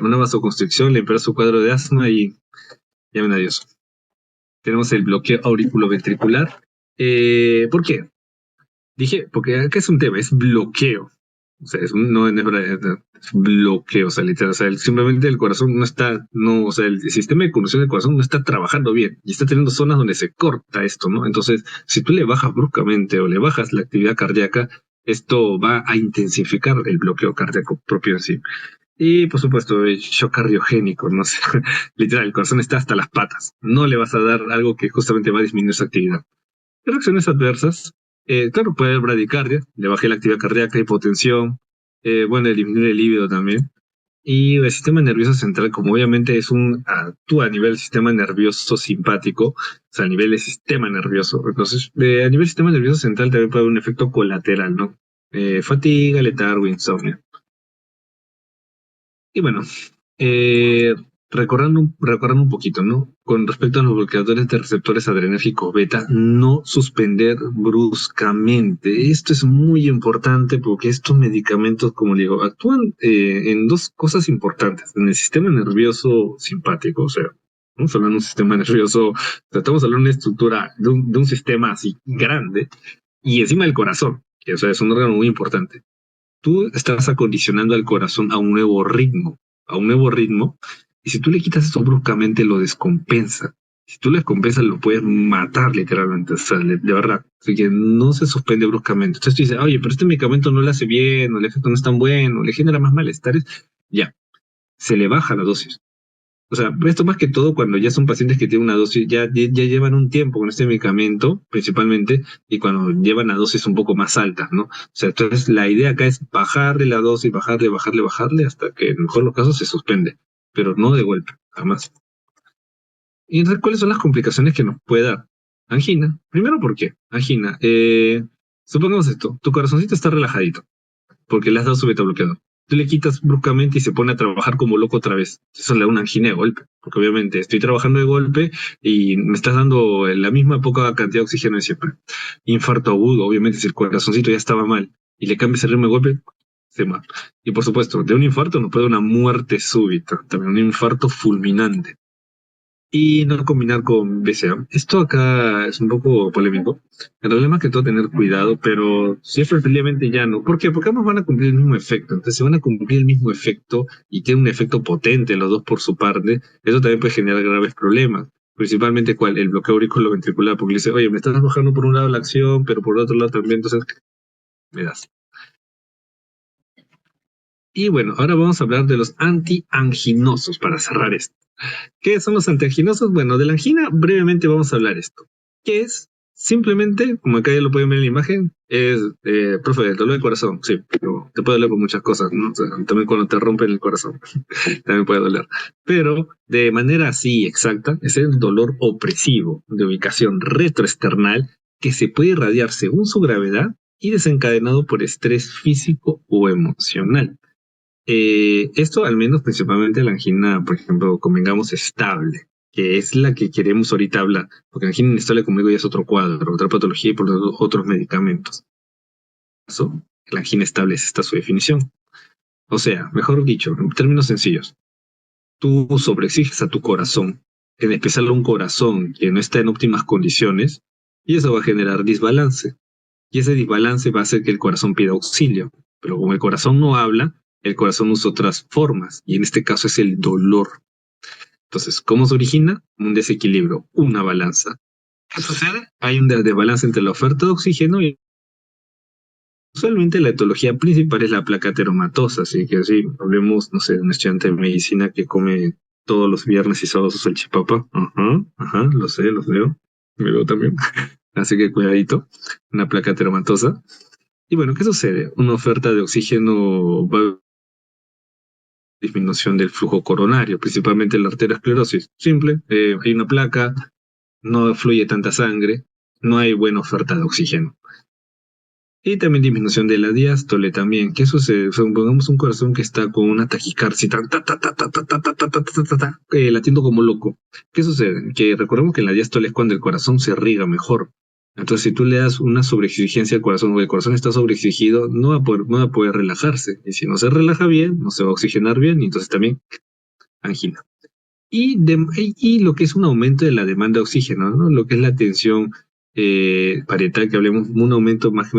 A: una vasoconstricción, le empeora su cuadro de asma y llamen a Dios. Tenemos el bloqueo auriculoventricular. ¿Por qué? Dije, porque acá es un tema, es bloqueo. O sea, no es verdad, es bloqueo, o sea, literal, o sea, simplemente el corazón no está, no, o sea, el sistema de conducción del corazón no está trabajando bien y está teniendo zonas donde se corta esto, ¿no? Entonces, si tú le bajas bruscamente o le bajas la actividad cardíaca, esto va a intensificar el bloqueo cardíaco propio en sí. Y por supuesto, el shock cardiogénico, no sé, literal, el corazón está hasta las patas. No le vas a dar algo que justamente va a disminuir su actividad. Reacciones adversas, claro, puede haber bradicardia, le baje la actividad cardíaca, hipotensión, bueno, disminuir el líbido también. Y el sistema nervioso central, como obviamente actúa a nivel del sistema nervioso simpático, o sea, a nivel del sistema nervioso. Entonces, a nivel del sistema nervioso central también puede haber un efecto colateral, ¿no? Fatiga, letargo, insomnio. Y bueno, eh, recordando un poquito, ¿no? Con respecto a los bloqueadores de receptores adrenérgicos beta, no suspender bruscamente. Esto es muy importante porque estos medicamentos, como digo, actúan en dos cosas importantes. En el sistema nervioso simpático, o sea, estamos hablando de un sistema nervioso, o sea, estamos hablando de una estructura, de un sistema así grande, y encima del corazón, que o sea, es un órgano muy importante. Tú estás acondicionando al corazón a un nuevo ritmo, y si tú le quitas eso bruscamente, lo descompensa. Si tú lo descompensas, lo puedes matar literalmente, o sea, de verdad. Así que no se suspende bruscamente. Entonces tú dices, oye, pero este medicamento no le hace bien, o el efecto no es tan bueno, le genera más malestares. Ya, se le baja la dosis. O sea, esto más que todo cuando ya son pacientes que tienen una dosis, ya llevan un tiempo con este medicamento, principalmente, y cuando llevan a dosis un poco más altas, ¿no? O sea, entonces la idea acá es bajarle la dosis, bajarle, hasta que en mejor los casos se suspende, pero no de golpe, jamás. ¿Y entonces cuáles son las complicaciones que nos puede dar? Angina. Primero, ¿por qué? Angina. Supongamos esto, tu corazoncito está relajadito porque le has dado su beta bloqueador. Tú le quitas bruscamente y se pone a trabajar como loco otra vez. Eso le da una angina de golpe, porque obviamente estoy trabajando de golpe y me estás dando la misma poca cantidad de oxígeno de siempre. Infarto agudo, obviamente, si el corazoncito ya estaba mal y le cambias el ritmo de golpe, se mata. Y por supuesto, de un infarto nos puede dar una muerte súbita, también un infarto fulminante. y no combinar con BCA. Esto acá es un poco polémico. El problema es que todo tener cuidado, pero si es preferiblemente ya no. ¿Por qué? Porque ambos van a cumplir el mismo efecto. Entonces, si van a cumplir el mismo efecto y tienen un efecto potente los dos por su parte, eso también puede generar graves problemas. Principalmente cuál, el bloqueo auriculoventricular, porque le dice, oye, me estás bajando por un lado la acción, pero por otro lado también, entonces me das. Y bueno, ahora vamos a hablar de los antianginosos para cerrar esto. ¿Qué son los antianginosos? Bueno, de la angina brevemente vamos a hablar esto. ¿Qué es? Simplemente, como acá ya lo pueden ver en la imagen, es, profe, el dolor del corazón, sí, pero te puede doler por muchas cosas, ¿no? O sea, también cuando te rompen el corazón, también puede doler. Pero de manera así exacta, es el dolor opresivo de ubicación retroesternal que se puede irradiar según su gravedad y desencadenado por estrés físico o emocional. Esto al menos principalmente la angina, por ejemplo, convengamos estable, que es la que queremos ahorita hablar, porque la angina inestable, como digo, ya es otro cuadro, otra patología y por lo tanto otros medicamentos. Eso, la angina estable es esta su definición. O sea, mejor dicho, en términos sencillos, tú sobreexiges a tu corazón, en especial a un corazón que no está en óptimas condiciones, y eso va a generar desbalance. Y ese desbalance va a hacer que el corazón pida auxilio. Pero como el corazón no habla, el corazón usa otras formas, y en este caso es el dolor. Entonces, ¿cómo se origina? Un desequilibrio, una balanza. ¿Qué sucede? Hay un desbalance entre la oferta de oxígeno y usualmente la etiología principal es la placa ateromatosa, así que así hablemos, no sé, de un estudiante de medicina que come todos los viernes y sábados su salchipapa. Ajá, ajá, lo sé, lo veo. Me veo también. Así que cuidadito, una placa ateromatosa. Y bueno, ¿qué sucede? Una oferta de oxígeno va a disminución del flujo coronario, principalmente la arteriosclerosis. Simple, hay una placa, no fluye tanta sangre, no hay buena oferta de oxígeno. Y también disminución de la diástole también. ¿Qué sucede? Supongamos un corazón que está con una taquicardia latiendo como loco. ¿Qué sucede? Que recordemos que la diástole es cuando el corazón se irriga mejor. Entonces, si tú le das una sobreexigencia al corazón o el corazón está sobreexigido, no va a poder relajarse. Y si no se relaja bien, no se va a oxigenar bien y entonces también angina. Y lo que es un aumento de la demanda de oxígeno, ¿no? Lo que es la tensión parietal, que hablemos, un aumento más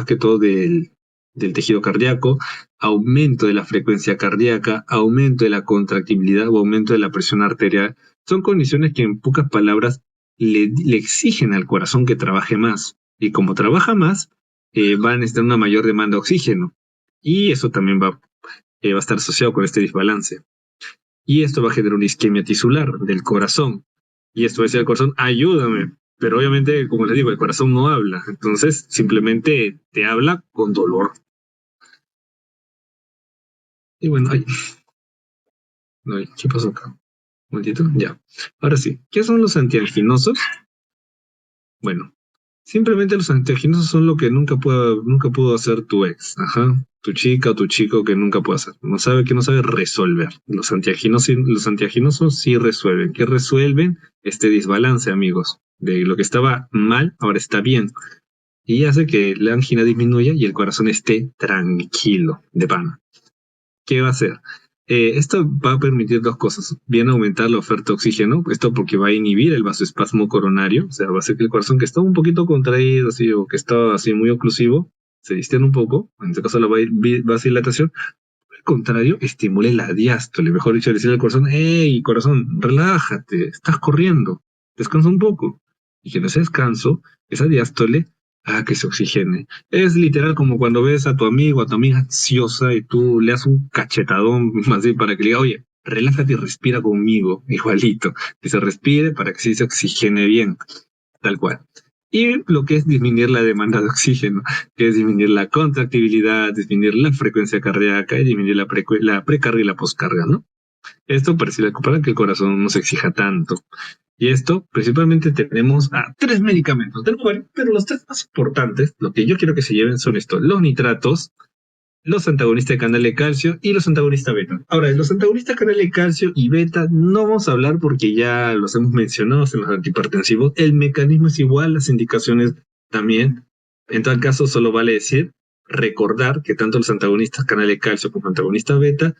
A: que todo del tejido cardíaco, aumento de la frecuencia cardíaca, aumento de la contractibilidad o aumento de la presión arterial. Son condiciones que en pocas palabras le exigen al corazón que trabaje más. Y como trabaja más, va a necesitar una mayor demanda de oxígeno. Y eso también va a estar asociado con este desbalance. Y esto va a generar una isquemia tisular del corazón. Y esto va a decir al corazón, ayúdame. Pero obviamente, como les digo, el corazón no habla. Entonces, simplemente te habla con dolor. Y bueno, ay, no, ¿qué pasó acá? Un momentito, ya. Ahora sí, ¿qué son los antianginosos? Bueno, simplemente los antianginosos son lo que nunca pudo hacer tu ex. Ajá. Tu chica o tu chico que nunca puede hacer. Que no sabe resolver. Los antiaginosos sí resuelven. ¿Qué resuelven? Este desbalance, amigos. De lo que estaba mal, ahora está bien. Y hace que la angina disminuya y el corazón esté tranquilo, de pan. ¿Qué va a hacer? Esto va a permitir dos cosas. Bien, aumentar la oferta de oxígeno, esto porque va a inhibir el vasoespasmo coronario, o sea, va a hacer que el corazón que está un poquito contraído, así, o que está así muy oclusivo, se distienda un poco, en este caso la vasodilatación. Al contrario, estimule la diástole, mejor dicho, decirle al corazón, hey, corazón, relájate, estás corriendo, descansa un poco. Y que en ese descanso, esa diástole que se oxigene. Es literal como cuando ves a tu amigo, a tu amiga ansiosa y tú le das un cachetadón así para que le diga, oye, relájate y respira conmigo, igualito. Que se respire para que sí se oxigene bien, tal cual. Y lo que es disminuir la demanda de oxígeno, que es disminuir la contractibilidad, disminuir la frecuencia cardíaca y disminuir la precarga y la poscarga, ¿no? Esto para que el corazón no se exija tanto. Y esto, principalmente, tenemos a tres medicamentos. Tenemos varios, pero los tres más importantes, lo que yo quiero que se lleven son estos: los nitratos, los antagonistas de canal de calcio y los antagonistas beta. Ahora, de los antagonistas de canal de calcio y beta no vamos a hablar porque ya los hemos mencionado en los antihipertensivos. El mecanismo es igual, las indicaciones también. En tal caso, solo vale decir, recordar que tanto los antagonistas canal de calcio como antagonistas beta,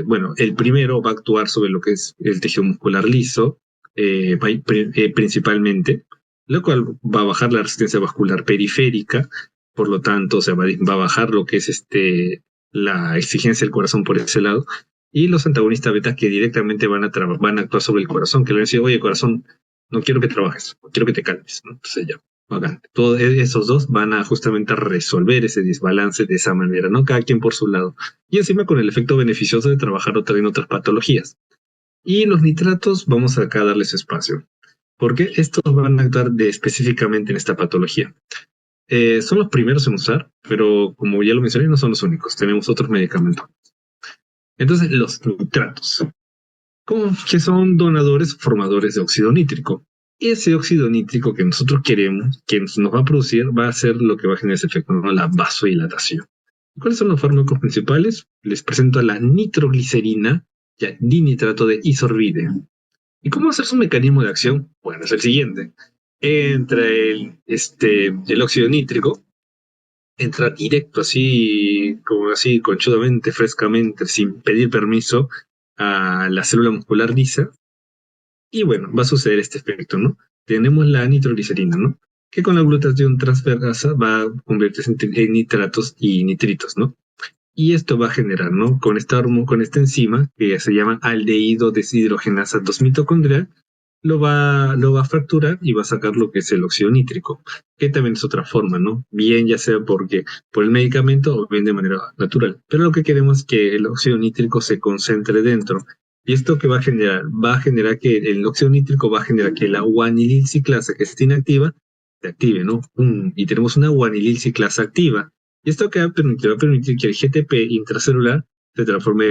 A: bueno, el primero va a actuar sobre lo que es el tejido muscular liso, principalmente, lo cual va a bajar la resistencia vascular periférica, por lo tanto, o sea, va a bajar lo que es la exigencia del corazón por ese lado, y los antagonistas beta que directamente van a actuar sobre el corazón, que le van a decir, oye, corazón, no quiero que trabajes, quiero que te calmes, ¿no? Entonces ya, bacán. Todos esos dos van a justamente a resolver ese desbalance de esa manera, ¿no? Cada quien por su lado. Y encima con el efecto beneficioso de trabajar en otras patologías. Y los nitratos, vamos acá a darles espacio, porque estos van a actuar específicamente en esta patología. Son los primeros en usar, pero como ya lo mencioné, no son los únicos. Tenemos otros medicamentos. Entonces, los nitratos, como que son donadores formadores de óxido nítrico. Ese óxido nítrico que nosotros queremos, que nos va a producir, va a ser lo que va a generar ese efecto, ¿no? La vasodilatación. ¿Cuáles son los fármacos principales? Les presento a la nitroglicerina y al dinitrato de isorbide. ¿Y cómo hacer su mecanismo de acción? Bueno, es el siguiente. Entra el óxido nítrico, entra directo, así, como así, conchudamente, frescamente, sin pedir permiso a la célula muscular lisa. Y bueno, va a suceder este efecto, ¿no? Tenemos la nitroglicerina, ¿no? Que con la glutatión transferasa va a convertirse en nitratos y nitritos, ¿no? Y esto va a generar, ¿no? Con esta enzima, que se llama aldehído deshidrogenasa 2 mitocondrial, lo va a fracturar y va a sacar lo que es el óxido nítrico, que también es otra forma, ¿no? Bien ya sea porque por el medicamento o bien de manera natural. Pero lo que queremos es que el óxido nítrico se concentre dentro. ¿Y esto qué va a generar? Va a generar que el óxido nítrico va a generar que la guanilil ciclasa que está inactiva se active, ¿no? Y tenemos una guanilil ciclasa activa. Y esto que va a permitir que el GTP intracelular se transforme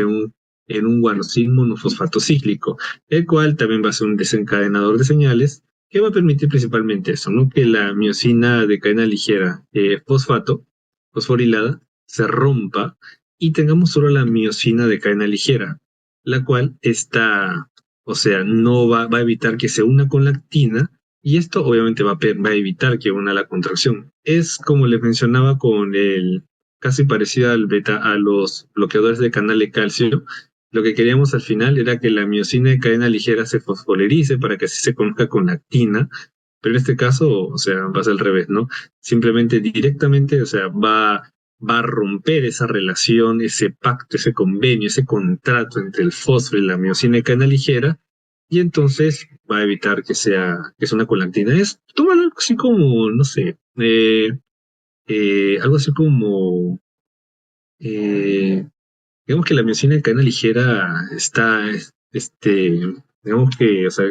A: en un guanosil monofosfato cíclico, el cual también va a ser un desencadenador de señales que va a permitir principalmente eso, ¿no? Que la miosina de cadena ligera fosforilada, se rompa y tengamos solo la miosina de cadena ligera, la cual está, o sea, no va a evitar que se una con la actina y esto obviamente va a evitar que una la contracción. Es como les mencionaba con el casi parecido al beta, a los bloqueadores de canal de calcio. Lo que queríamos al final era que la miosina de cadena ligera se fosfolerice para que así se conozca con actina, pero en este caso, o sea, va a ser al revés, ¿no? Simplemente directamente, o sea, va a romper esa relación, ese pacto, ese convenio, ese contrato entre el fósforo y la miosina de cadena ligera, y entonces va a evitar que sea una colactina. Es, tómalo algo así como, no sé, algo así como, eh, digamos que la miosina de cadena ligera está, digamos que, o sea,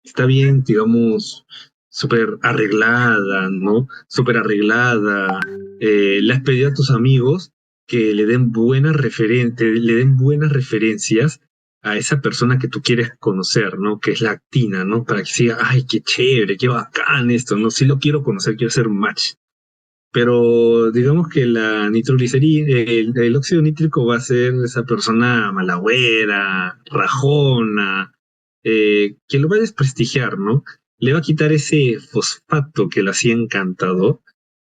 A: está bien, digamos, súper arreglada, ¿no? Súper arreglada. Le has pedido a tus amigos que le den buenas referencias a esa persona que tú quieres conocer, ¿no? Que es la actina, ¿no? Para que siga, ay, qué chévere, qué bacán esto, ¿no? Sí lo quiero conocer, quiero hacer un match. Pero digamos que la nitroglicerina, el óxido nítrico va a ser esa persona malagüera, rajona, que lo va a desprestigiar, ¿no? Le va a quitar ese fosfato que le hacía encantador,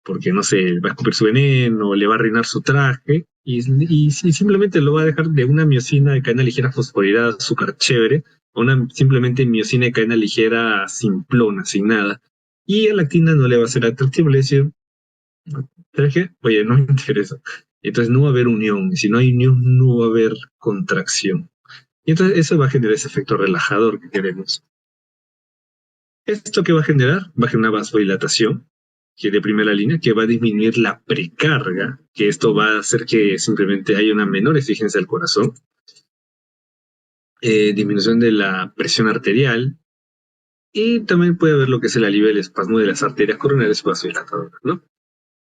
A: porque no sé, va a escupir su veneno, le va a arruinar su traje, y simplemente lo va a dejar de una miosina de cadena ligera fosforilada súper chévere, a una simplemente miosina de cadena ligera simplona, sin nada. Y a la actina no le va a ser atractivo, le va a decir, ¿sabes qué? Oye, no me interesa. Entonces no va a haber unión. Y si no hay unión, no va a haber contracción. Y entonces eso va a generar ese efecto relajador que queremos. ¿Esto qué va a generar? Va a generar una vasodilatación, que de primera línea, que va a disminuir la precarga, que esto va a hacer que simplemente haya una menor exigencia del corazón, disminución de la presión arterial, y también puede haber lo que es el alivio del espasmo de las arterias coronarias vasodilatadoras, ¿no?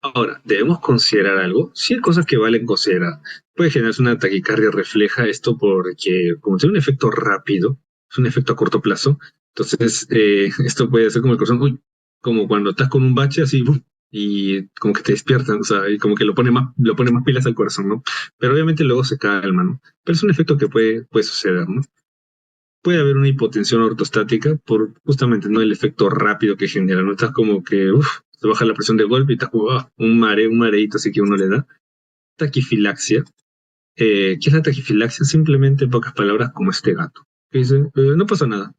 A: Ahora, ¿debemos considerar algo? Sí hay cosas que valen considerar. Puede generarse una taquicardia refleja, esto porque como tiene un efecto rápido, es un efecto a corto plazo, entonces esto puede ser como el corazón, uy, como cuando estás con un bache así, ¡bum! Y como que te despiertan, o sea, y como que lo pone más pilas al corazón, ¿no? Pero obviamente luego se calma, ¿no? Pero es un efecto que puede suceder, ¿no? Puede haber una hipotensión ortostática por justamente no el efecto rápido que genera, no estás como que se baja la presión de golpe y estás como un mareito así que uno le da. Taquifilaxia. ¿Qué es la taquifilaxia? Simplemente en pocas palabras como este gato. Que dice, no pasa nada.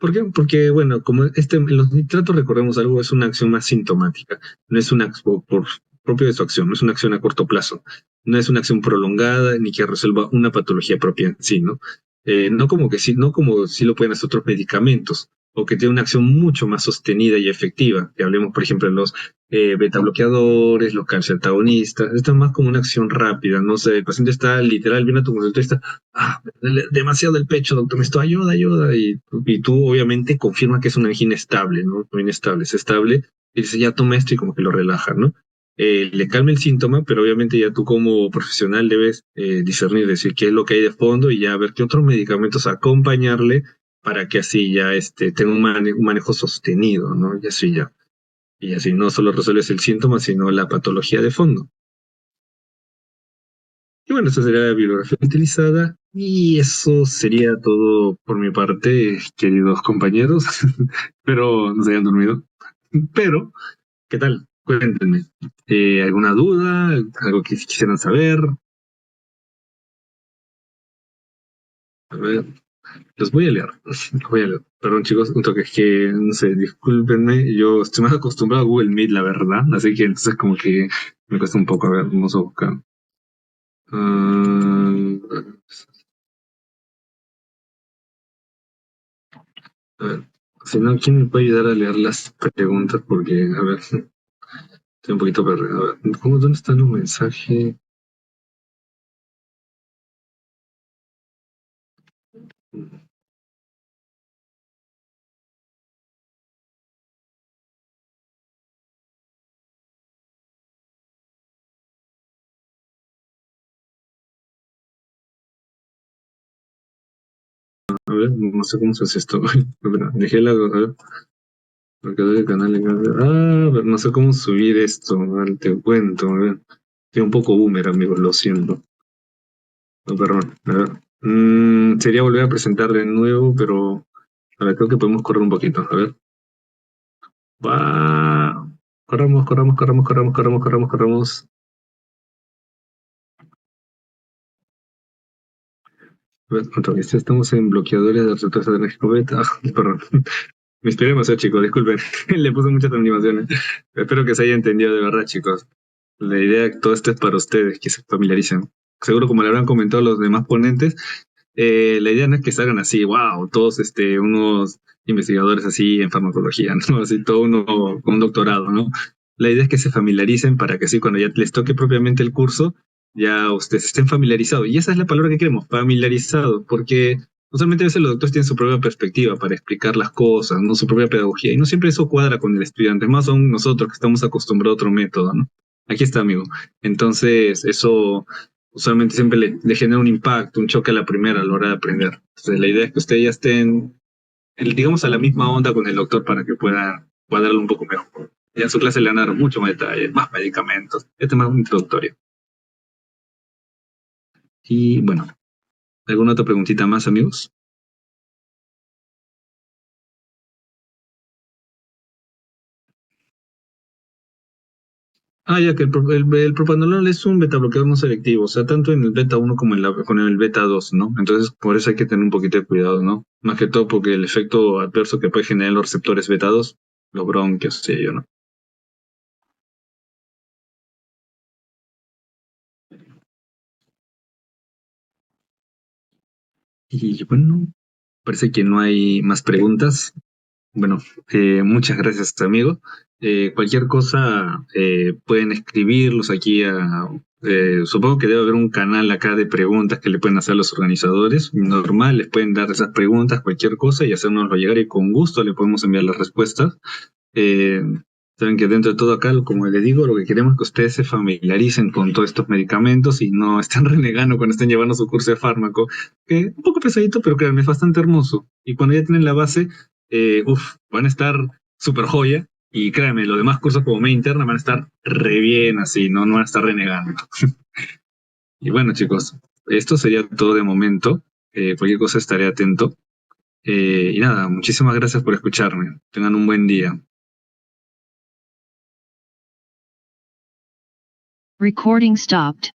A: ¿Por qué? Porque, bueno, como los nitratos, recordemos algo, es una acción más sintomática. No es una por propio de su acción, no es una acción a corto plazo. No es una acción prolongada ni que resuelva una patología propia en sí, ¿no? No como que sí, no como sí lo pueden hacer otros medicamentos, o que tiene una acción mucho más sostenida y efectiva. Que hablemos, por ejemplo, de los beta bloqueadores, los calcioantagonistas. Esto es más como una acción rápida, no sé, el paciente está literal, viene a tu consulta, me duele demasiado el pecho, doctor, me estoy ayuda, ayuda. Y tú obviamente confirmas que es una angina estable, ¿no? No inestable, es estable. Y dices, ya toma esto y como que lo relaja, ¿no? Le calma el síntoma, pero obviamente ya tú como profesional debes discernir, decir qué es lo que hay de fondo y ya ver qué otros medicamentos acompañarle para que así ya tenga un manejo sostenido, ¿no? Y así ya. Y así no solo resuelves el síntoma, sino la patología de fondo. Y bueno, esa sería la bibliografía utilizada. Y eso sería todo por mi parte, queridos compañeros. Espero no se hayan dormido. Pero, ¿qué tal? Cuéntenme. ¿Alguna duda? ¿Algo que quisieran saber? A ver, los voy a leer. Voy a leer. Perdón, chicos, un toque es que, no sé, discúlpenme. Yo estoy más acostumbrado a Google Meet, la verdad. Así que entonces como que me cuesta un poco. A ver, vamos a buscar. Ah, a ver, si no, ¿quién me puede ayudar a leer las preguntas? Porque, a ver, estoy un poquito perdido. A ver, ¿dónde están los mensajes? A ver, no sé cómo se hace esto. Espera, dejé la. A ver, porque doy el canal. A ver, no sé cómo subir esto. A ver, te cuento. A ver, estoy un poco boomer, amigos, lo siento. No, perdón. A ver. Sería volver a presentar de nuevo, pero. A ver, creo que podemos correr un poquito. A ver. Va. Corramos, corramos, corramos, corramos, corramos, corramos, corramos. Otra vez estamos en bloqueadores de retraso enérgico beta. Perdón. Me inspiré demasiado, chicos, disculpen. Le puse muchas animaciones. Espero que se haya entendido de verdad, chicos. La idea de todo esto es para ustedes, que se familiaricen. Seguro, como le habrán comentado los demás ponentes, la idea no es que salgan así, wow, todos unos investigadores así en farmacología, ¿no? Así todo uno con un doctorado, ¿no? La idea es que se familiaricen para que así cuando ya les toque propiamente el curso, ya ustedes estén familiarizados. Y esa es la palabra que queremos, familiarizados, porque usualmente a veces los doctores tienen su propia perspectiva para explicar las cosas, no su propia pedagogía, y no siempre eso cuadra con el estudiante, más aún nosotros que estamos acostumbrados a otro método, ¿no? Aquí está, amigo. Entonces, eso usualmente siempre le genera un impacto, un choque a la primera a la hora de aprender. Entonces, la idea es que ustedes ya estén, digamos, a la misma onda con el doctor para que puedan cuadrarlo un poco mejor. Ya en su clase le van a dar mucho más detalle, más medicamentos. Este es más introductorio. Y bueno, ¿alguna otra preguntita más, amigos? Ya que el propanolol es un beta bloqueador no selectivo, o sea, tanto en el beta 1 como con el beta 2, ¿no? Entonces, por eso hay que tener un poquito de cuidado, ¿no? Más que todo porque el efecto adverso que puede generar los receptores beta 2, los bronquios, sí, yo, ¿no? Y bueno, parece que no hay más preguntas. Bueno, muchas gracias, amigo. Cualquier cosa pueden escribirlos aquí supongo que debe haber un canal acá de preguntas que le pueden hacer a los organizadores. Normal, les pueden dar esas preguntas, cualquier cosa, y hacérnoslo llegar y con gusto le podemos enviar las respuestas. Eh, Saben que dentro de todo acá, como les digo, lo que queremos es que ustedes se familiaricen con todos estos medicamentos y no estén renegando cuando estén llevando su curso de fármaco, que un poco pesadito, pero créanme, es bastante hermoso. Y cuando ya tienen la base, van a estar súper joya. Y créanme, los demás cursos como media interna van a estar re bien así, no van a estar renegando. Y bueno, chicos, esto sería todo de momento. Cualquier cosa estaré atento. Y nada, muchísimas gracias por escucharme. Tengan un buen día.
B: Recording stopped.